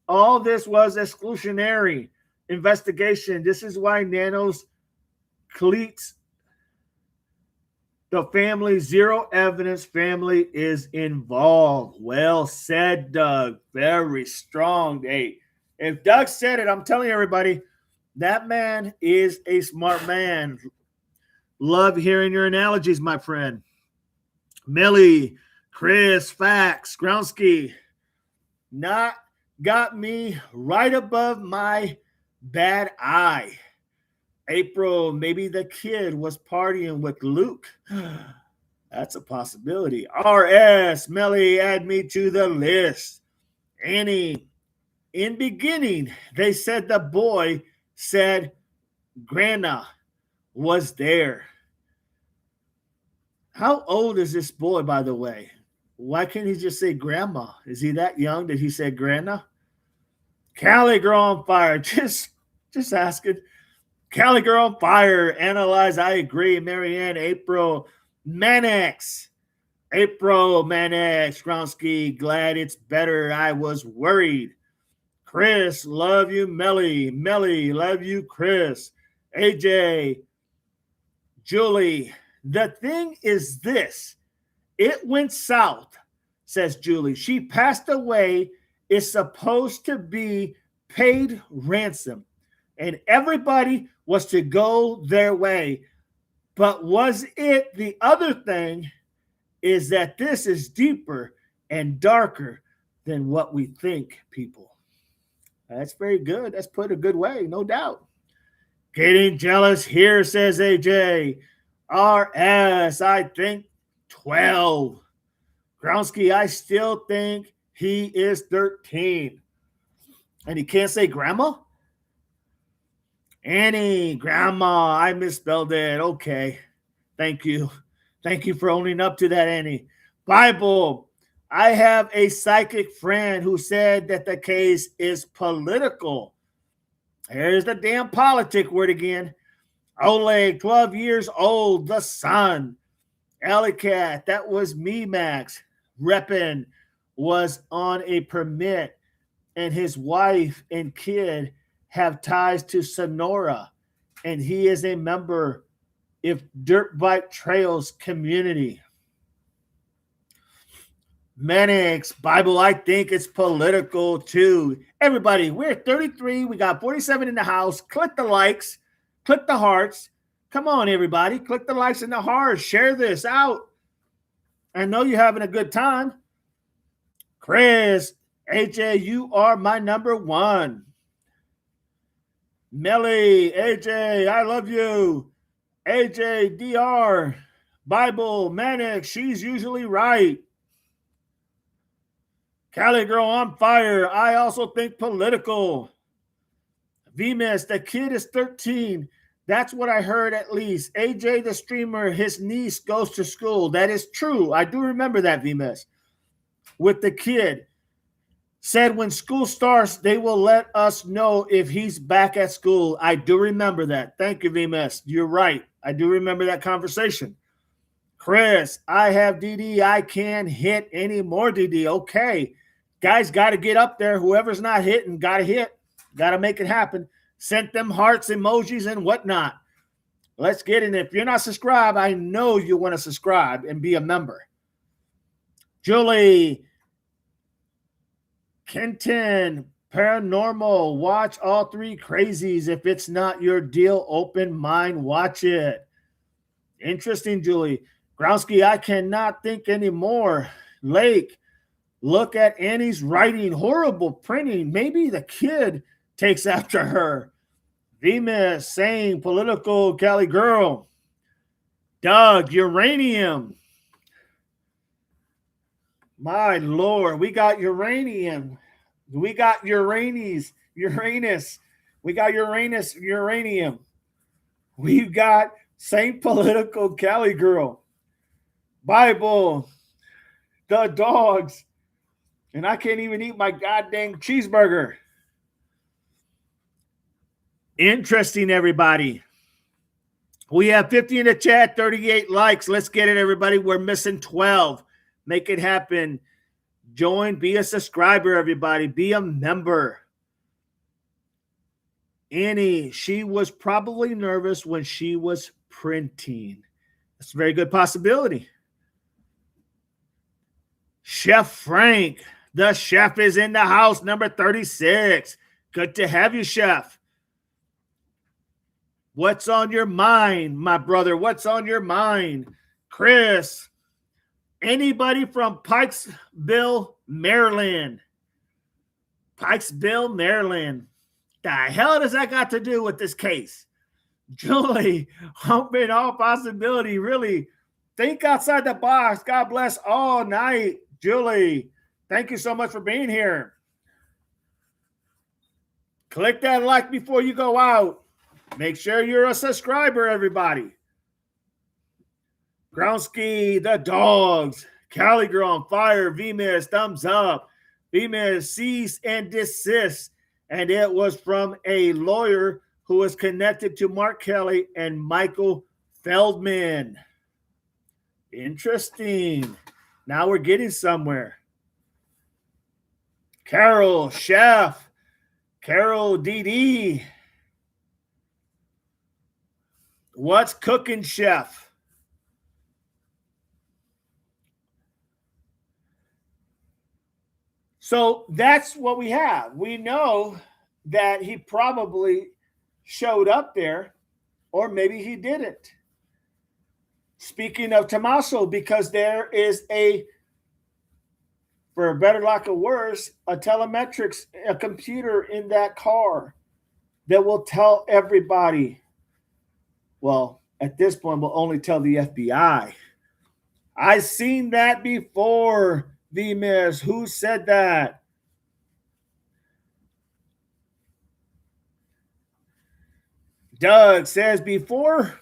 All this was exclusionary investigation. This is why Nanos cleats the family. Zero evidence. Family is involved. Well said, Doug. Very strong. Hey, if Doug said it, I'm telling everybody, that man is a smart man. Love hearing your analogies, my friend. Millie, Chris, Fax, Gronsky, not got me right above my bad eye. April, maybe the kid was partying with Luke. That's a possibility. RS, Millie, add me to the list. Annie, in beginning, they said the boy said Grandma was there. How old is this boy, by the way? Why can't he just say grandma? Is he that young that he said grandma? Cali girl on fire. Just asking. Cali girl on fire. Analyze. I agree. Marianne, April, Mannix. April, Mannix, Gronsky. Glad it's better. I was worried. Chris, love you, Melly. Melly, love you, Chris. AJ, Julie. The thing is this. It went south, says Julie. She passed away. It's supposed to be paid ransom. And everybody was to go their way. But was it the other thing is that this is deeper and darker than what we think, people. That's very good. That's put a good way, no doubt. Getting jealous here, says AJ. RS, I think 12. Gronsky, I still think he is 13. And he can't say grandma? Annie, grandma, I misspelled it. Okay. Thank you. Thank you for owning up to that, Annie. Bible, I have a psychic friend who said that the case is political. Here's the damn politic word again. Oleg, 12 years old, the son. Alicat, that was me, Max. Reppin was on a permit, and his wife and kid have ties to Sonora, and he is a member of Dirt Bike Trails community. Mannix, Bible, I think it's political too. Everybody, we're 33. We got 47 in the house. Click the likes. Click the hearts. Come on, everybody. Click the likes and the hearts. Share this out. I know you're having a good time. Chris, AJ, you are my number one. Melly, AJ, I love you. AJ, DR, Bible, Mannix, she's usually right. Cali girl on fire. I also think political. VMS, the kid is 13. That's what I heard at least. AJ, the streamer, his niece goes to school. That is true. I do remember that, VMS. With the kid. Said when school starts, they will let us know if he's back at school. I do remember that. Thank you, VMS. You're right. I do remember that conversation. Chris, I have DD. I can't hit any more DD. Okay. Guys got to get up there. Whoever's not hitting, got to hit. Got to make it happen. Sent them hearts, emojis, and whatnot. Let's get in. If you're not subscribed, I know you want to subscribe and be a member. Julie, Kenton, paranormal. Watch all 3 crazies. If it's not your deal, open mind, watch it. Interesting, Julie. Gronsky, I cannot think anymore. Lake, Look at Annie's writing, horrible printing. Maybe the kid takes after her. Venus saying political Cali girl. Doug, uranium. My Lord, we got uranium. We got Uranus. We got Uranus, uranium. We've got Saint Political Cali Girl. Bible. The dogs. And I can't even eat my goddamn cheeseburger. Interesting, everybody. We have 50 in the chat, 38 likes. Let's get it, everybody. We're missing 12. Make it happen. Join, be a subscriber, everybody. Be a member. Annie, she was probably nervous when she was printing. That's a very good possibility. Chef Frank, the chef is in the house, number 36. Good to have you, Chef. What's on your mind, my brother? What's on your mind? Chris, anybody from Pikesville, Maryland? Pikesville, Maryland. The hell does that got to do with this case? Julie, open all possibility. Really think outside the box. God bless all night. Julie, thank you so much for being here. Click that like before you go out. Make sure you're a subscriber, everybody. Groundsky, the dogs. Cali Girl on fire. VMIS, thumbs up. VMIS, cease and desist. And it was from a lawyer who was connected to Mark Kelly and Michael Feldman. Interesting. Now we're getting somewhere. Carol, Chef. Carol DD. What's cooking, Chef? So that's what we have. We know that he probably showed up there, or maybe he didn't. Speaking of Tommaso, because there is for a better lack of words, a telemetrics, a computer in that car that will tell everybody. Well, at this point, we'll only tell the FBI. I've seen that before, VMIS. Who said that? Doug says before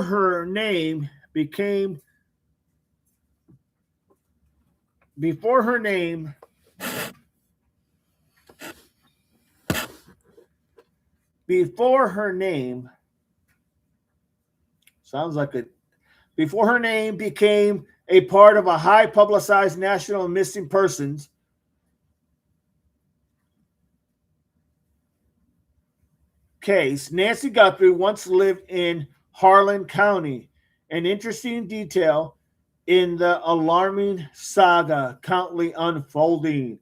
her name became a part of a high publicized national missing persons case, Nancy Gutherie once lived in Harlan County. An interesting detail in the alarming saga currently unfolding.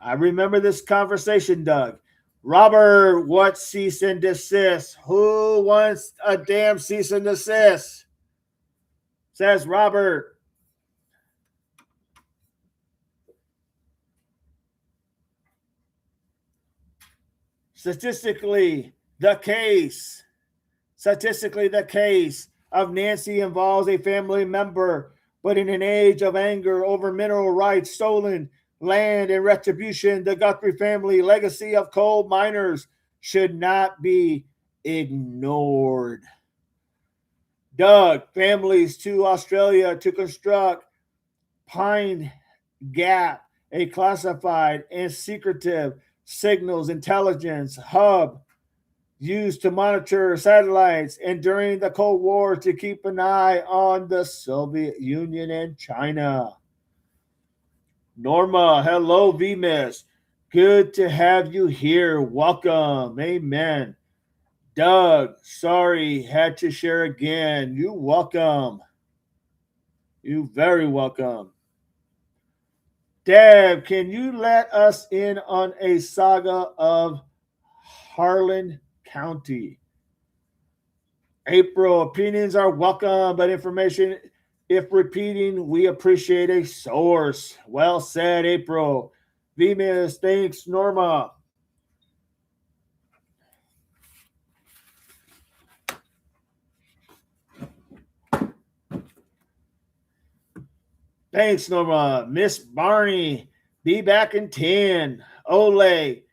I remember this conversation, Doug. Robert, what cease and desist? Who wants a damn cease and desist? Says Robert. Statistically, the case of Nancy involves a family member, but in an age of anger over mineral rights, stolen land, and retribution, the Gutherie family legacy of coal miners should not be ignored. Doug, families to Australia to construct Pine Gap, a classified and secretive signals intelligence hub used to monitor satellites, and during the Cold War to keep an eye on the Soviet Union and China. Norma, hello, VMIS. Good to have you here. Welcome. Amen. Doug, sorry, had to share again. You welcome. You very welcome. Deb, can you let us in on a saga of Harlan County? April, opinions are welcome, but information If repeating, we appreciate a source. Well said, April. Venus, thanks, Norma. Thanks, Norma. Miss Barney, be back in 10. Ole,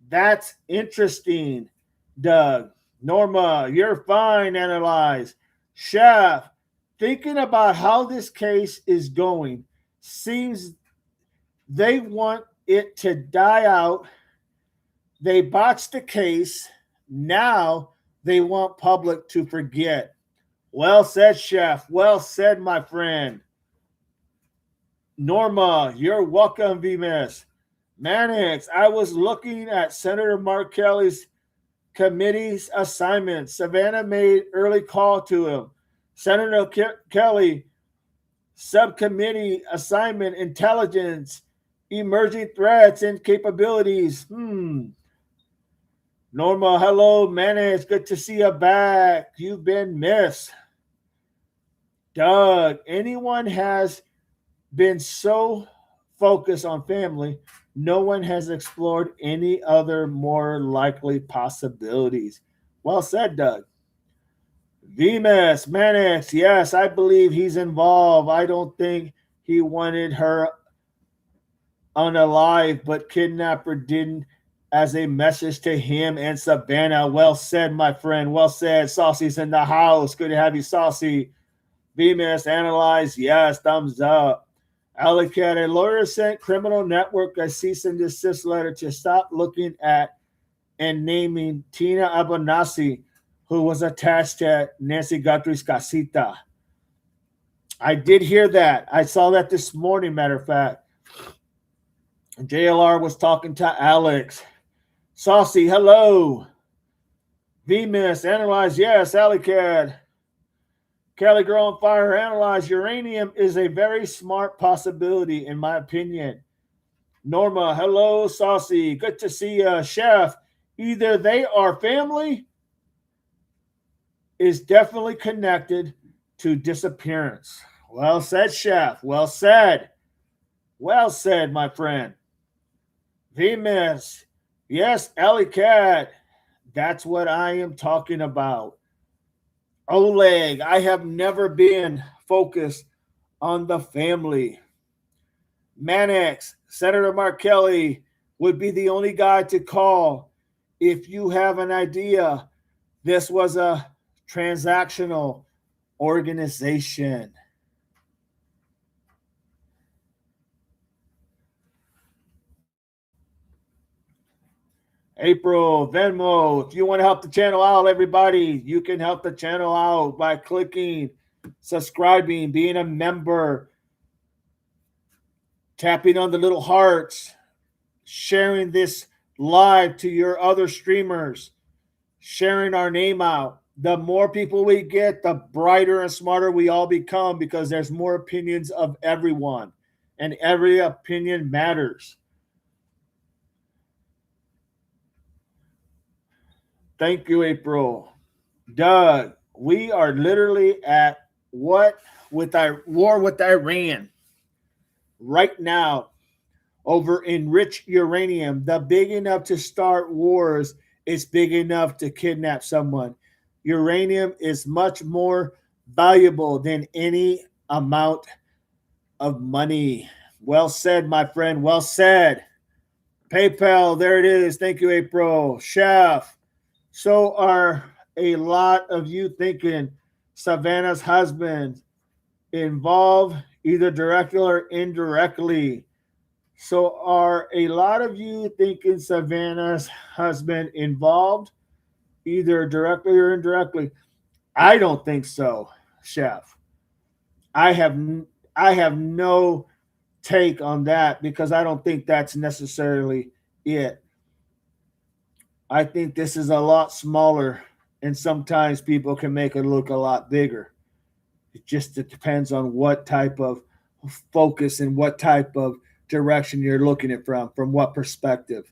that's interesting. Doug, Norma, you're fine, Analyze. Chef, thinking about how this case is going, seems they want it to die out. They botched the case. Now they want public to forget. Well said, Chef. Well said, my friend. Norma, you're welcome, VMS. Mannix, I was looking at Senator Mark Kelly's committee's assignment. Savannah made early call to him. Senator Kelly, subcommittee assignment, intelligence, emerging threats and capabilities. Norma, hello, Mannix. Good to see you back. You've been missed. Doug, anyone has been so focused on family, no one has explored any other more likely possibilities. Well said, Doug. VMS, Mannix, yes, I believe he's involved. I don't think he wanted her unalive, but kidnapper didn't as a message to him and Savannah. Well said, my friend. Well said. Saucy's in the house. Good to have you, Saucy. VMS, Analyze, yes, thumbs up. Alicat, a lawyer sent criminal network a cease and desist letter to stop looking at and naming Tina Abanasi, who was attached to Nancy Gutherie's casita. I did hear that. I saw that this morning, matter of fact. JLR was talking to Alex. Saucy, hello. VMIS, Analyze, yes, Alicat. Kelly Girl on Fire, Analyze, uranium is a very smart possibility, in my opinion. Norma, hello, Saucy. Good to see you, Chef. Either they are family, is definitely connected to disappearance. Well said, Chef. Well said. Well said, my friend. VMIS, yes, Ellie Cat. That's what I am talking about. Oleg, I have never been focused on the family. Mannix, Senator Mark Kelly would be the only guy to call if you have an idea. This was a transactional organization. April, Venmo, if you want to help the channel out, everybody, you can help the channel out by clicking, subscribing, being a member, tapping on the little hearts, sharing this live to your other streamers, sharing our name out. The more people we get, the brighter and smarter we all become, because there's more opinions of everyone, and every opinion matters. Thank you, April. Doug, we are literally at what with our war with Iran right now over enriched uranium. The big enough to start wars is big enough to kidnap someone. Uranium is much more valuable than any amount of money. Well said, my friend. Well said. PayPal, there it is. Thank you, April. Chef. So are a lot of you thinking Savannah's husband involved either directly or indirectly? So are a lot of you thinking Savannah's husband involved either directly or indirectly? I don't think so, Chef. I have no take on that, because I don't think that's necessarily it. I think this is a lot smaller, and sometimes people can make it look a lot bigger. It just depends on what type of focus and what type of direction you're looking at from what perspective.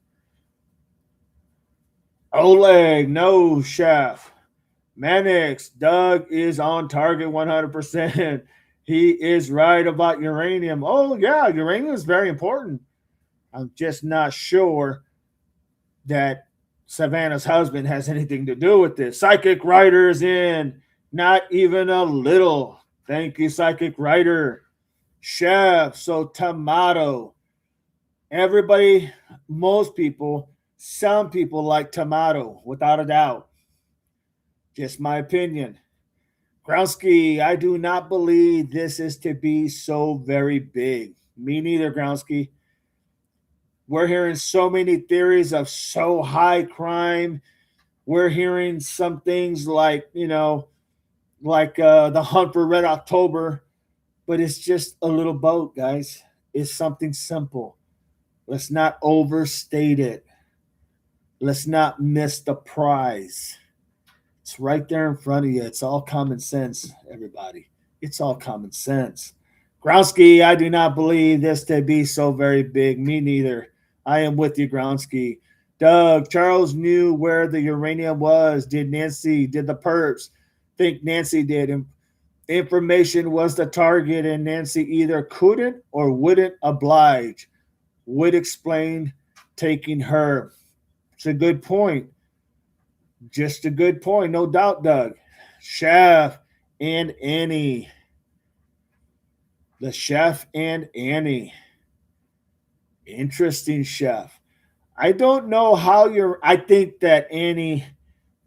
Oleg, no, Chef. Mannix, Doug is on target 100%. He is right about uranium. Oh, yeah, uranium is very important. I'm just not sure that Savannah's husband has anything to do with this. Psychic writers in, not even a little. Thank you, psychic writer. Chef, so tomato. Everybody, most people, some people like tomato, without a doubt. Just my opinion. Groundsky, I do not believe this is to be so very big. Me neither, Groundsky. We're hearing so many theories of so high crime. We're hearing some things like, like the hunt for Red October, but it's just a little boat, guys. It's something simple. Let's not overstate it. Let's not miss the prize. It's right there in front of you. It's all common sense, everybody. It's all common sense. Groundsky, I do not believe this to be so very big. Me neither. I am with you, Groundsky. Doug, Charles knew where the uranium was. Did the perps think Nancy did? Information was the target, and Nancy either couldn't or wouldn't oblige. Would explain taking her. It's a good point. Just a good point, no doubt, Doug. Chef and Annie. The Chef and Annie. Interesting, Chef. I don't know how I think that Annie,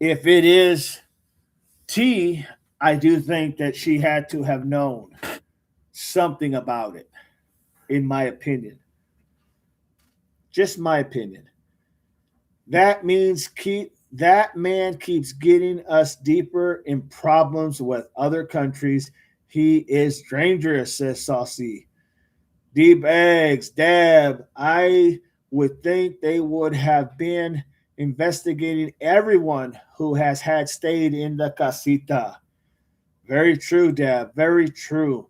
if it is T, I do think that she had to have known something about it, in my opinion. Just my opinion. That means that man keeps getting us deeper in problems with other countries. He is dangerous, says Saucy. Deep eggs, Deb. I would think they would have been investigating everyone who has had stayed in the casita. Very true, Deb. Very true.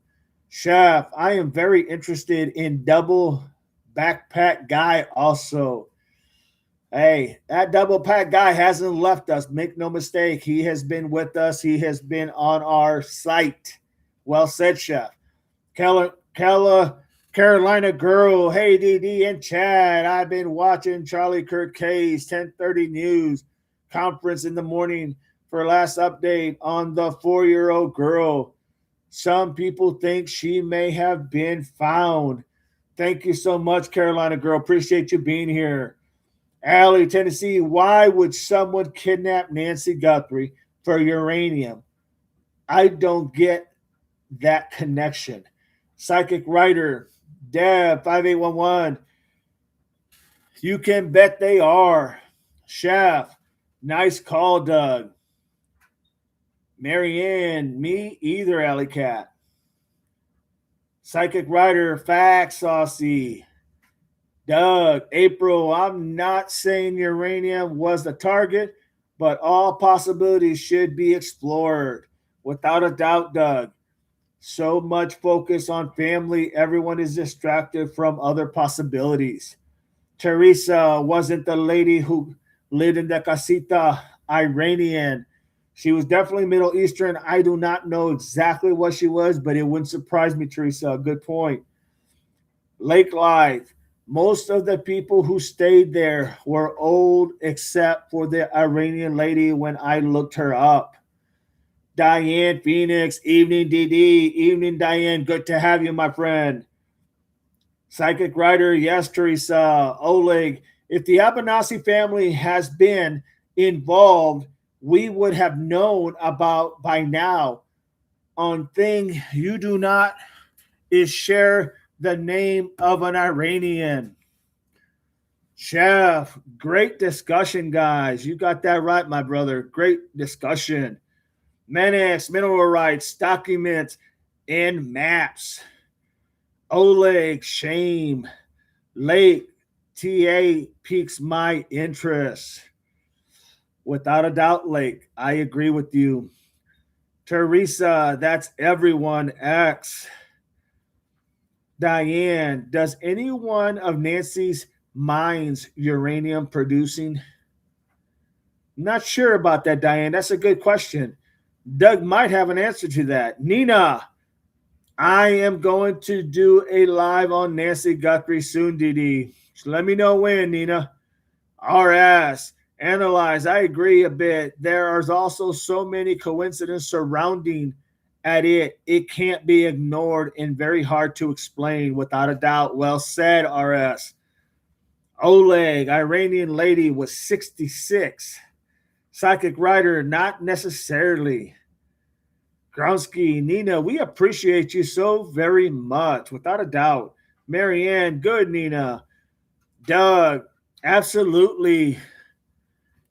Chef, I am very interested in double backpack guy also. Hey, that double pack guy hasn't left us. Make no mistake. He has been with us. He has been on our site. Well said, Chef. Carolina girl. Hey, DD and Chad. I've been watching Charlie Kirk K's 1030 News conference in the morning for last update on the 4-year-old girl. Some people think she may have been found. Thank you so much, Carolina girl. Appreciate you being here. Alley, Tennessee, why would someone kidnap Nancy Gutherie for uranium? I don't get that connection. Psychic writer, Deb, 5811. You can bet they are. Chef, nice call, Doug. Marianne, me either, Alley Cat. Psychic writer, facts, Saucy. Doug, April, I'm not saying uranium was the target, but all possibilities should be explored. Without a doubt, Doug. So much focus on family, everyone is distracted from other possibilities. Teresa wasn't the lady who lived in the casita, Iranian. She was definitely Middle Eastern. I do not know exactly what she was, but it wouldn't surprise me, Teresa. Good point. Lake Life. Most of the people who stayed there were old, except for the Iranian lady when I looked her up. Diane Phoenix, evening DD, evening Diane, good to have you, my friend. Psychic writer, yes, Teresa. Oleg, if the Abanasi family has been involved, we would have known about by now. On thing you do not is share the name of an Iranian. Chef, great discussion, guys. You got that right, my brother. Great discussion. Menace, mineral rights, documents, and maps. Oleg, shame. Lake, TA piques my interest. Without a doubt, Lake, I agree with you. Teresa, that's everyone. X. Diane, does any one of Nancy's mines uranium producing? Not sure about that, Diane. That's a good question. Doug might have an answer to that. Nina, I am going to do a live on Nancy Gutherie soon, DD. Just let me know when, Nina. RS. Analyze. I agree a bit. There is also so many coincidences surrounding at it. It can't be ignored and very hard to explain without a doubt. Well said, RS. Oleg, Iranian lady, was 66. Psychic writer, not necessarily. Gronsky, Nina, we appreciate you so very much, without a doubt. Marianne, good, Nina. Doug, absolutely.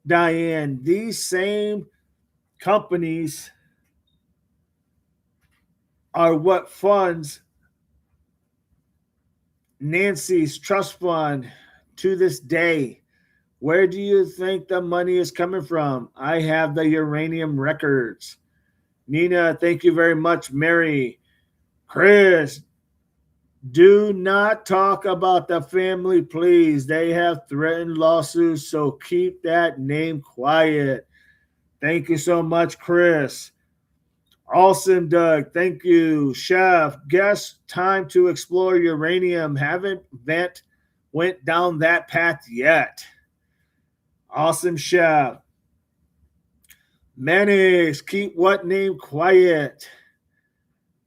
Diane, these same companies are what funds Nancy's trust fund to this day. Where do you think the money is coming from? I have the uranium records. Nina, thank you very much. Mary, Chris, do not talk about the family, please. They have threatened lawsuits, so keep that name quiet. Thank you so much, Chris. Awesome, Doug. Thank you. Chef, guess time to explore uranium. Haven't went down that path yet. Awesome, Chef. Mayonnaise, keep what name quiet.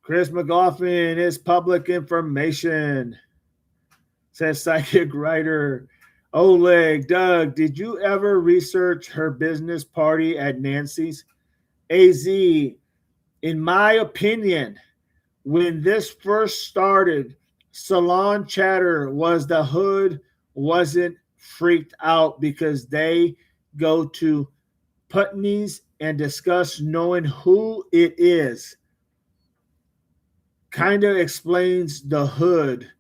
Chris McLaughlin is public information, says psychic writer. Oleg, Doug, did you ever research her business party at Nancy's? AZ, in my opinion, when this first started, salon chatter was the hood wasn't freaked out because they go to Putney's and discuss knowing who it is. Kind of explains the hood.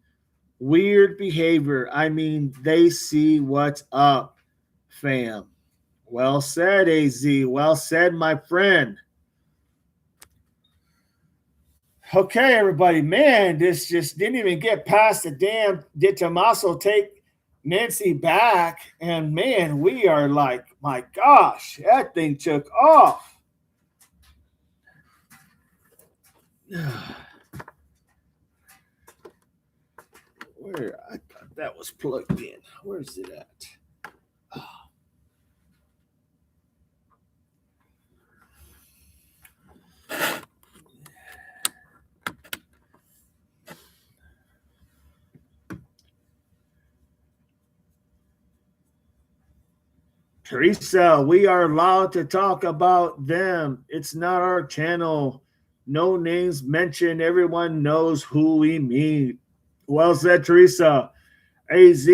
Weird behavior. I mean, they see what's up, fam. Well said, AZ. Well said, my friend. Okay, everybody. Man, this just didn't even get past the damn. Did Tommaso take Nancy back? And man, we are like, my gosh, that thing took off. Where I thought that was plugged in. Where's it at? Oh. Teresa, we are allowed to talk about them. It's not our channel. No names mentioned. Everyone knows who we mean. Well said, Teresa. AZ,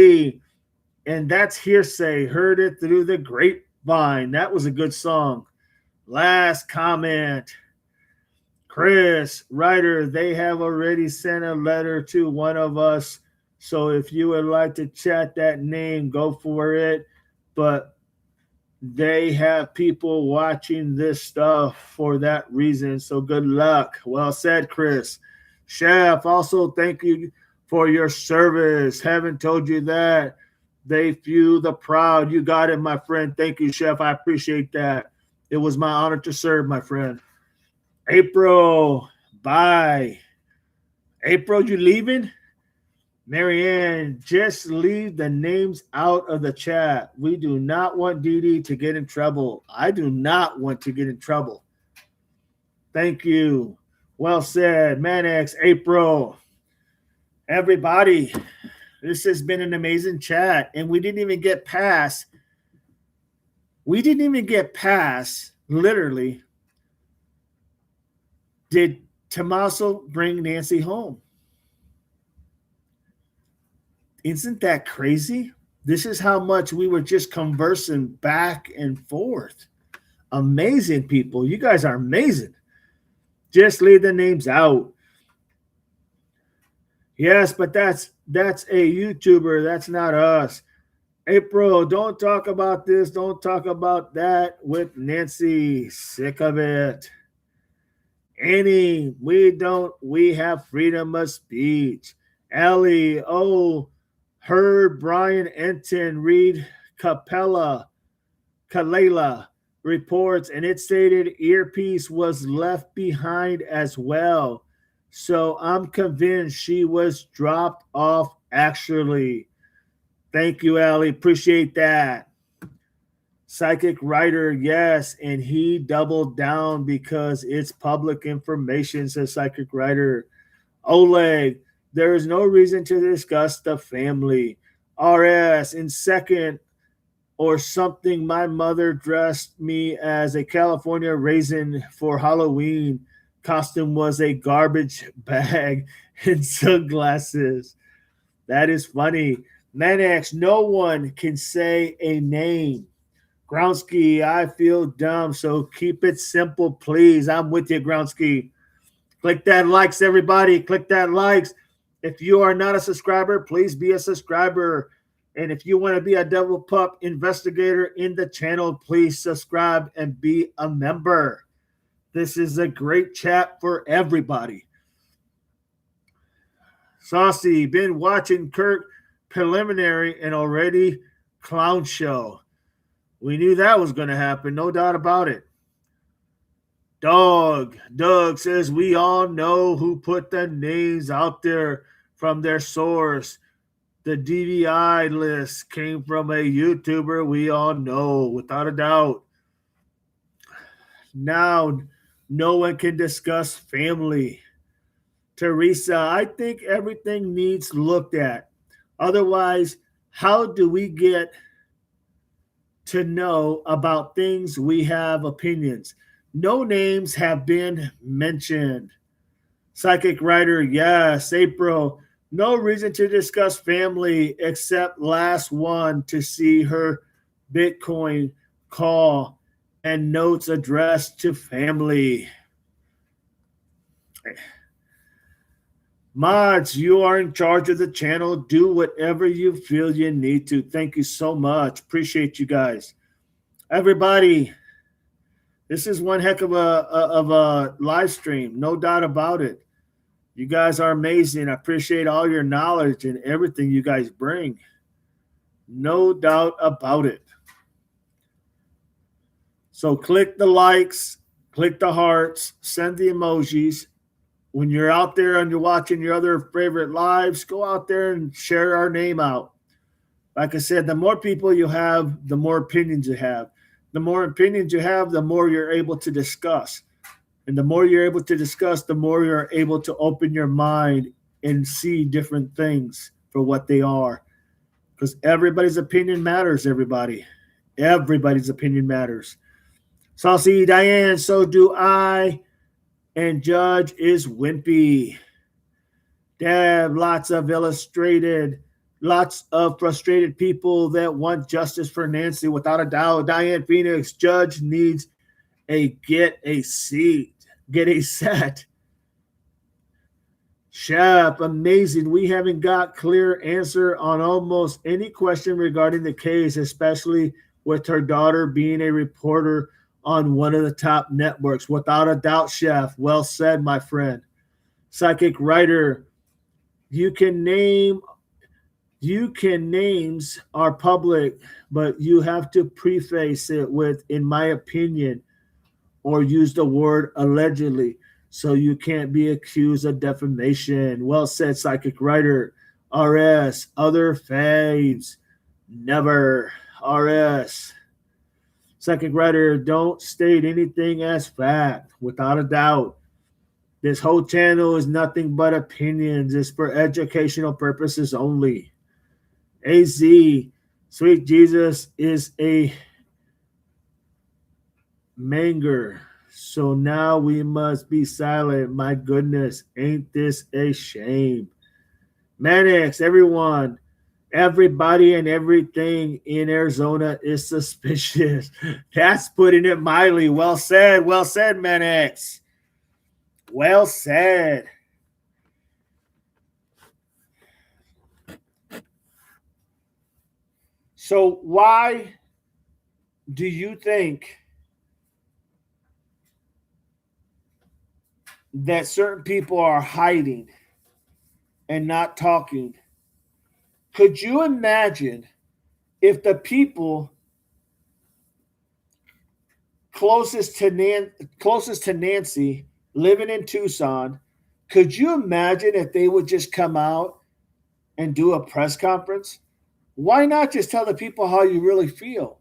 and that's hearsay. Heard it through the grapevine. That was a good song. Last comment. Chris, writer, they have already sent a letter to one of us. So if you would like to chat that name, go for it. But they have people watching this stuff for that reason. So good luck. Well said, Chris. Chef, also thank you for your service. Haven't told you that. They few the proud. You got it, my friend. Thank you, Chef. I appreciate that. It was my honor to serve, my friend. April, bye. April, you leaving? Marianne, just leave the names out of the chat. We do not want Dee Dee to get in trouble. I do not want to get in trouble. Thank you. Well said. Manex, April. Everybody, this has been an amazing chat. And we didn't even get past, literally, did Tommaso bring Nancy home? Isn't that crazy? This is how much we were just conversing back and forth. Amazing people. You guys are amazing. Just leave the names out. Yes, but that's a YouTuber. That's not us. April, don't talk about this. Don't talk about that with Nancy. Sick of it. Annie, we have freedom of speech. Ellie, heard Brian Enton read Kalela reports, and it stated earpiece was left behind as well. So I'm convinced she was dropped off actually. Thank you, Allie. Appreciate that. Psychic writer, yes, and he doubled down because it's public information, says psychic writer. Oleg, there is no reason to discuss the family. RS, in second or something, my mother dressed me as a California raisin for Halloween. Costume was a garbage bag and sunglasses. That is funny. Manax, no one can say a name. Groundsky, I feel dumb, so keep it simple, please. I'm with you, Groundsky. Click that likes, everybody. Click that likes. If you are not a subscriber, please be a subscriber. And if you want to be a Devil Pup investigator in the channel, please subscribe and be a member. This is a great chat for everybody. Saucy, been watching Kirk preliminary and already clown show. We knew that was going to happen, no doubt about it. Doug says we all know who put the names out there from their source. The DVI list came from a YouTuber we all know, without a doubt. Now, no one can discuss family. Teresa, I think everything needs looked at. Otherwise, how do we get to know about things we have opinions? No names have been mentioned. Psychic writer, yes. April, no reason to discuss family except last one to see her Bitcoin call and notes addressed to family. Mods, you are in charge of the channel. Do whatever you feel you need to. Thank you so much. Appreciate you guys. Everybody, this is one heck of a live stream. No doubt about it. You guys are amazing. I appreciate all your knowledge and everything you guys bring. No doubt about it. So click the likes, click the hearts, send the emojis. When you're out there and you're watching your other favorite lives, go out there and share our name out. Like I said, the more people you have, the more opinions you have. The more opinions you have, the more you're able to discuss. And the more you're able to discuss, the more you're able to open your mind and see different things for what they are. Because everybody's opinion matters, everybody. Everybody's opinion matters. Saucy, Diane, so do I. And Judge is wimpy. Dab, lots of frustrated people that want justice for Nancy, without a doubt. Diane Phoenix, Judge needs get a set. Chef, amazing. We haven't got clear answer on almost any question regarding the case, especially with her daughter being a reporter on one of the top networks. Without a doubt, Chef. Well said, my friend. Psychic writer, names are public, but you have to preface it with, in my opinion, or use the word allegedly, so you can't be accused of defamation. Well said, psychic writer. RS, other faves, never. RS. Psychic writer, don't state anything as fact, without a doubt. This whole channel is nothing but opinions. It's for educational purposes only. AZ, sweet Jesus is a manger. So now we must be silent. My goodness, ain't this a shame? Manix, everyone, everybody and everything in Arizona is suspicious. That's putting it mildly. Well said, Manix. Well said. So why do you think that certain people are hiding and not talking? Could you imagine if the people closest to Nancy living in Tucson Could you imagine if they would just come out and do a press conference? Why not just tell the people how you really feel?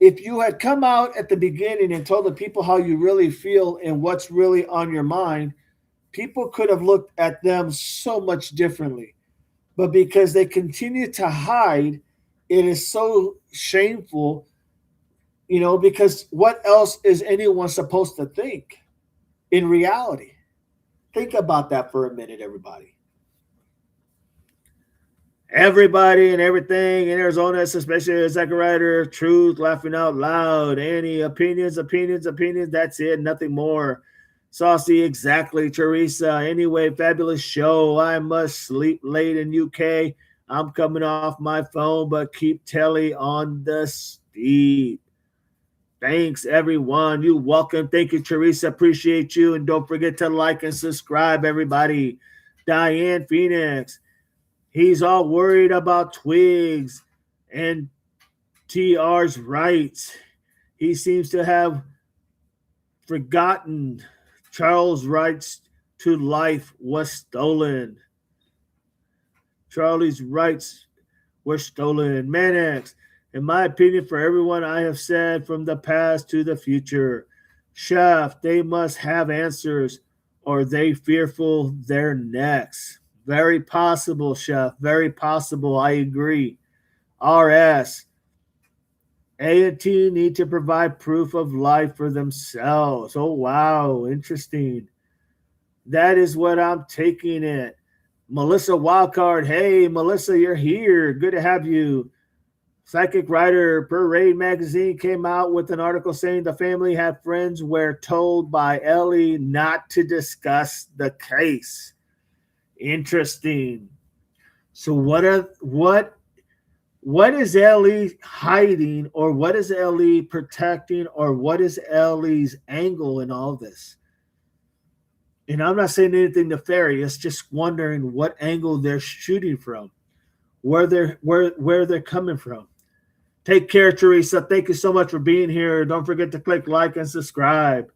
If you had come out at the beginning and told the people how you really feel and what's really on your mind, people could have looked at them so much differently. But because they continue to hide, it is so shameful, because what else is anyone supposed to think in reality? Think about that for a minute, everybody. Everybody and everything in Arizona, especially a second writer, truth, laughing out loud. Any opinions. That's it, nothing more. Saucy, exactly. Teresa, anyway, fabulous show. I must sleep late in UK. I'm coming off my phone, but keep telly on the steep. Thanks, everyone. You're welcome. Thank you, Teresa. Appreciate you. And don't forget to like and subscribe, everybody. Diane Phoenix. He's all worried about Twigs and TR's rights. He seems to have forgotten Charles' rights to life was stolen. Charlie's rights were stolen. Mannix, in my opinion, for everyone I have said from the past to the future, Chef, they must have answers or they fearful their necks. Very possible, Chef. Very possible. I agree. RS, A&T need to provide proof of life for themselves. Oh, wow. Interesting. That is what I'm taking it. Melissa Wildcard. Hey, Melissa, you're here. Good to have you. Psychic Writer Parade Magazine came out with an article saying the family had friends were told by Ellie not to discuss the case. Interesting. So what is Ellie hiding, or what is Ellie protecting, or what is Ellie's angle in all this? And I'm not saying anything nefarious, just wondering what angle they're shooting from, where they're coming from. Take care, Teresa. Thank you so much for being here. Don't forget to click like and subscribe.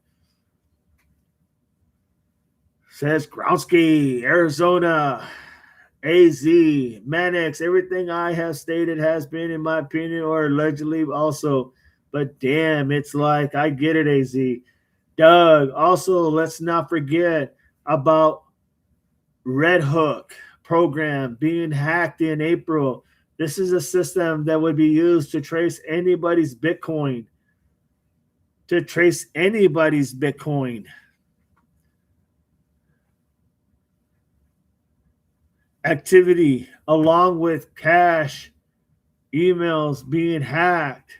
Says Gronsky, Arizona, AZ, Mannix. Everything I have stated has been, in my opinion, or allegedly also. But damn, it's like, I get it, AZ. Doug, also, let's not forget about Red Hook program being hacked in April. This is a system that would be used to trace anybody's Bitcoin. Activity, along with cash, emails being hacked.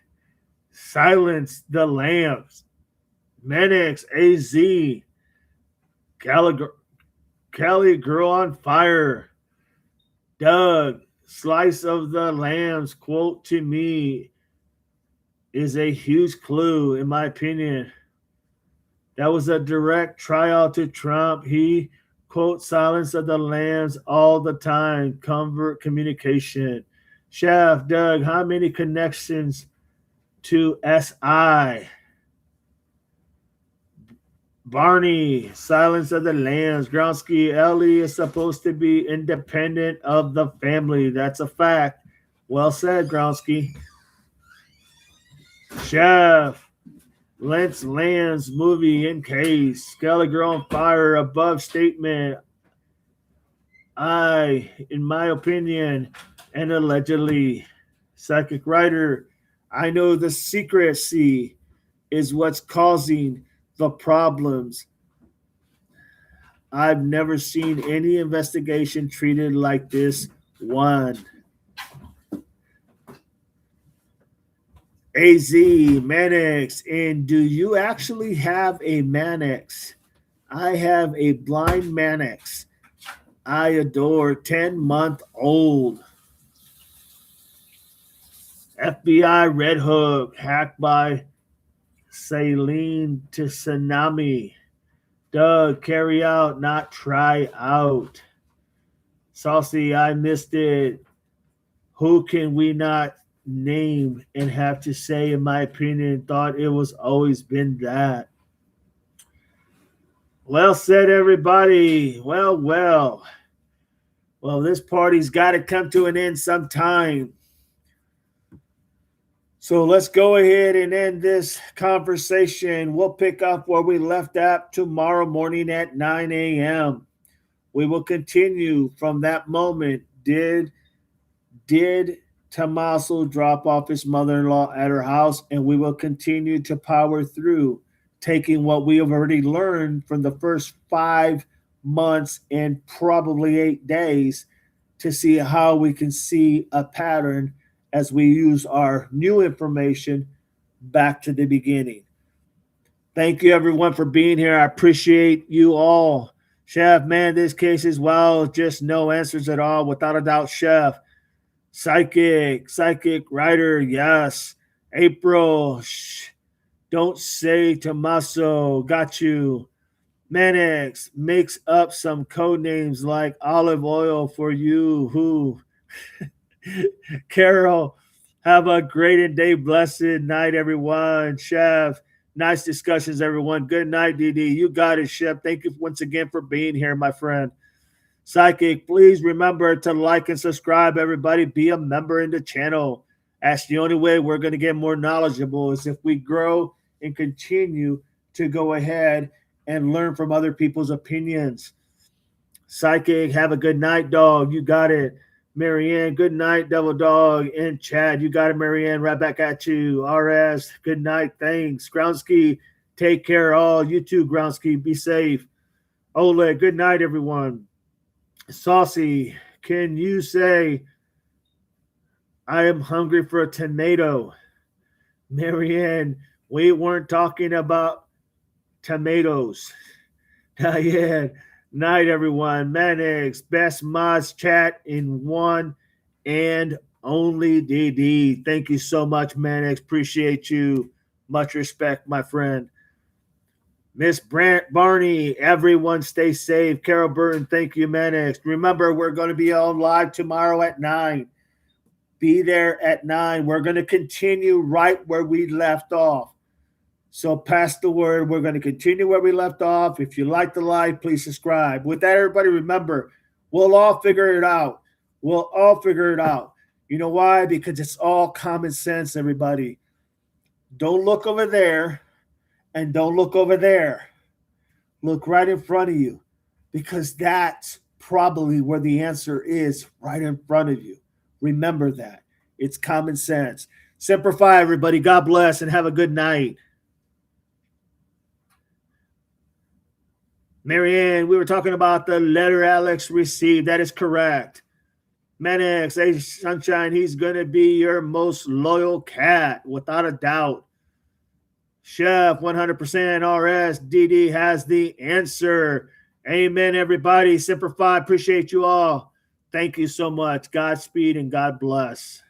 Silence the lambs. Menix, AZ, Cali Girl on Fire. Doug, slice of the lambs, quote to me, is a huge clue, in my opinion. That was a direct tryout to Trump. He, quote, silence of the lambs all the time. Convert communication. Chef, Doug, how many connections to SI? Barney, silence of the lambs. Gronsky, Ellie is supposed to be independent of the family. That's a fact. Well said, Gronsky. Chef, Lentz Lands movie in case. Skelly Girl on Fire, above statement. In my opinion, and allegedly, Psychic Writer, I know the secrecy is what's causing the problems. I've never seen any investigation treated like this one. AZ, Mannix, and do you actually have a Mannix? I have a blind Mannix. I adore 10-month-old. FBI Red Hook, hacked by Saline to Tsunami. Doug, carry out, not try out. Saucy, I missed it. Who can we not name and have to say, in my opinion, thought it was always been that? Well said, everybody. Well. Well, this party's got to come to an end sometime. So let's go ahead and end this conversation. We'll pick up where we left at tomorrow morning at 9 a.m. We will continue from that moment. Did Tommaso drop off his mother-in-law at her house? And we will continue to power through, taking what we have already learned from the first 5 months and probably 8 days to see how we can see a pattern as we use our new information back to the beginning. Thank you, everyone, for being here. I appreciate you all. Chef, man, this case as well, just no answers at all. Without a doubt, Chef. Psychic writer, yes. April, don't say Tommaso, got you. Manix makes up some code names like olive oil for you. Who? Carol, have a great and day blessed night, everyone. Chef, nice discussions, everyone. Good night, DD. You got it, Chef. Thank you once again for being here, my friend. Psychic, please remember to like and subscribe, everybody. Be a member in the channel. That's the only way we're going to get more knowledgeable is if we grow and continue to go ahead and learn from other people's opinions. Psychic, have a good night, dog. You got it. Marianne, good night, Devil Dog. And Chad, you got it, Marianne. Right back at you. RS, good night. Thanks. Groundsky, take care, all. You too, Groundsky. Be safe. Oleg, good night, everyone. Saucy, can you say, I am hungry for a tomato? Marianne, we weren't talking about tomatoes. Diane, night, everyone. Manix, best mods chat in one and only DD. Thank you so much, Manix. Appreciate you. Much respect, my friend. Miss Brant Barney, everyone stay safe. Carol Burton, thank you, Manix. Remember, we're going to be on live tomorrow at 9. Be there at 9. We're going to continue right where we left off. So pass the word. We're going to continue where we left off. If you like the live, please subscribe. With that, everybody, remember, we'll all figure it out. We'll all figure it out. You know why? Because it's all common sense, everybody. Don't look over there and don't look over there. Look right in front of you because that's probably where the answer is, right in front of you. Remember that. It's common sense. Semper Fi, everybody. God bless and have a good night. Marianne, we were talking about the letter Alex received. That is correct. Manix, hey, Sunshine, he's going to be your most loyal cat, without a doubt. Chef, 100% RS. DD has the answer. Amen, everybody. Semper Fi, appreciate you all. Thank you so much. Godspeed and God bless.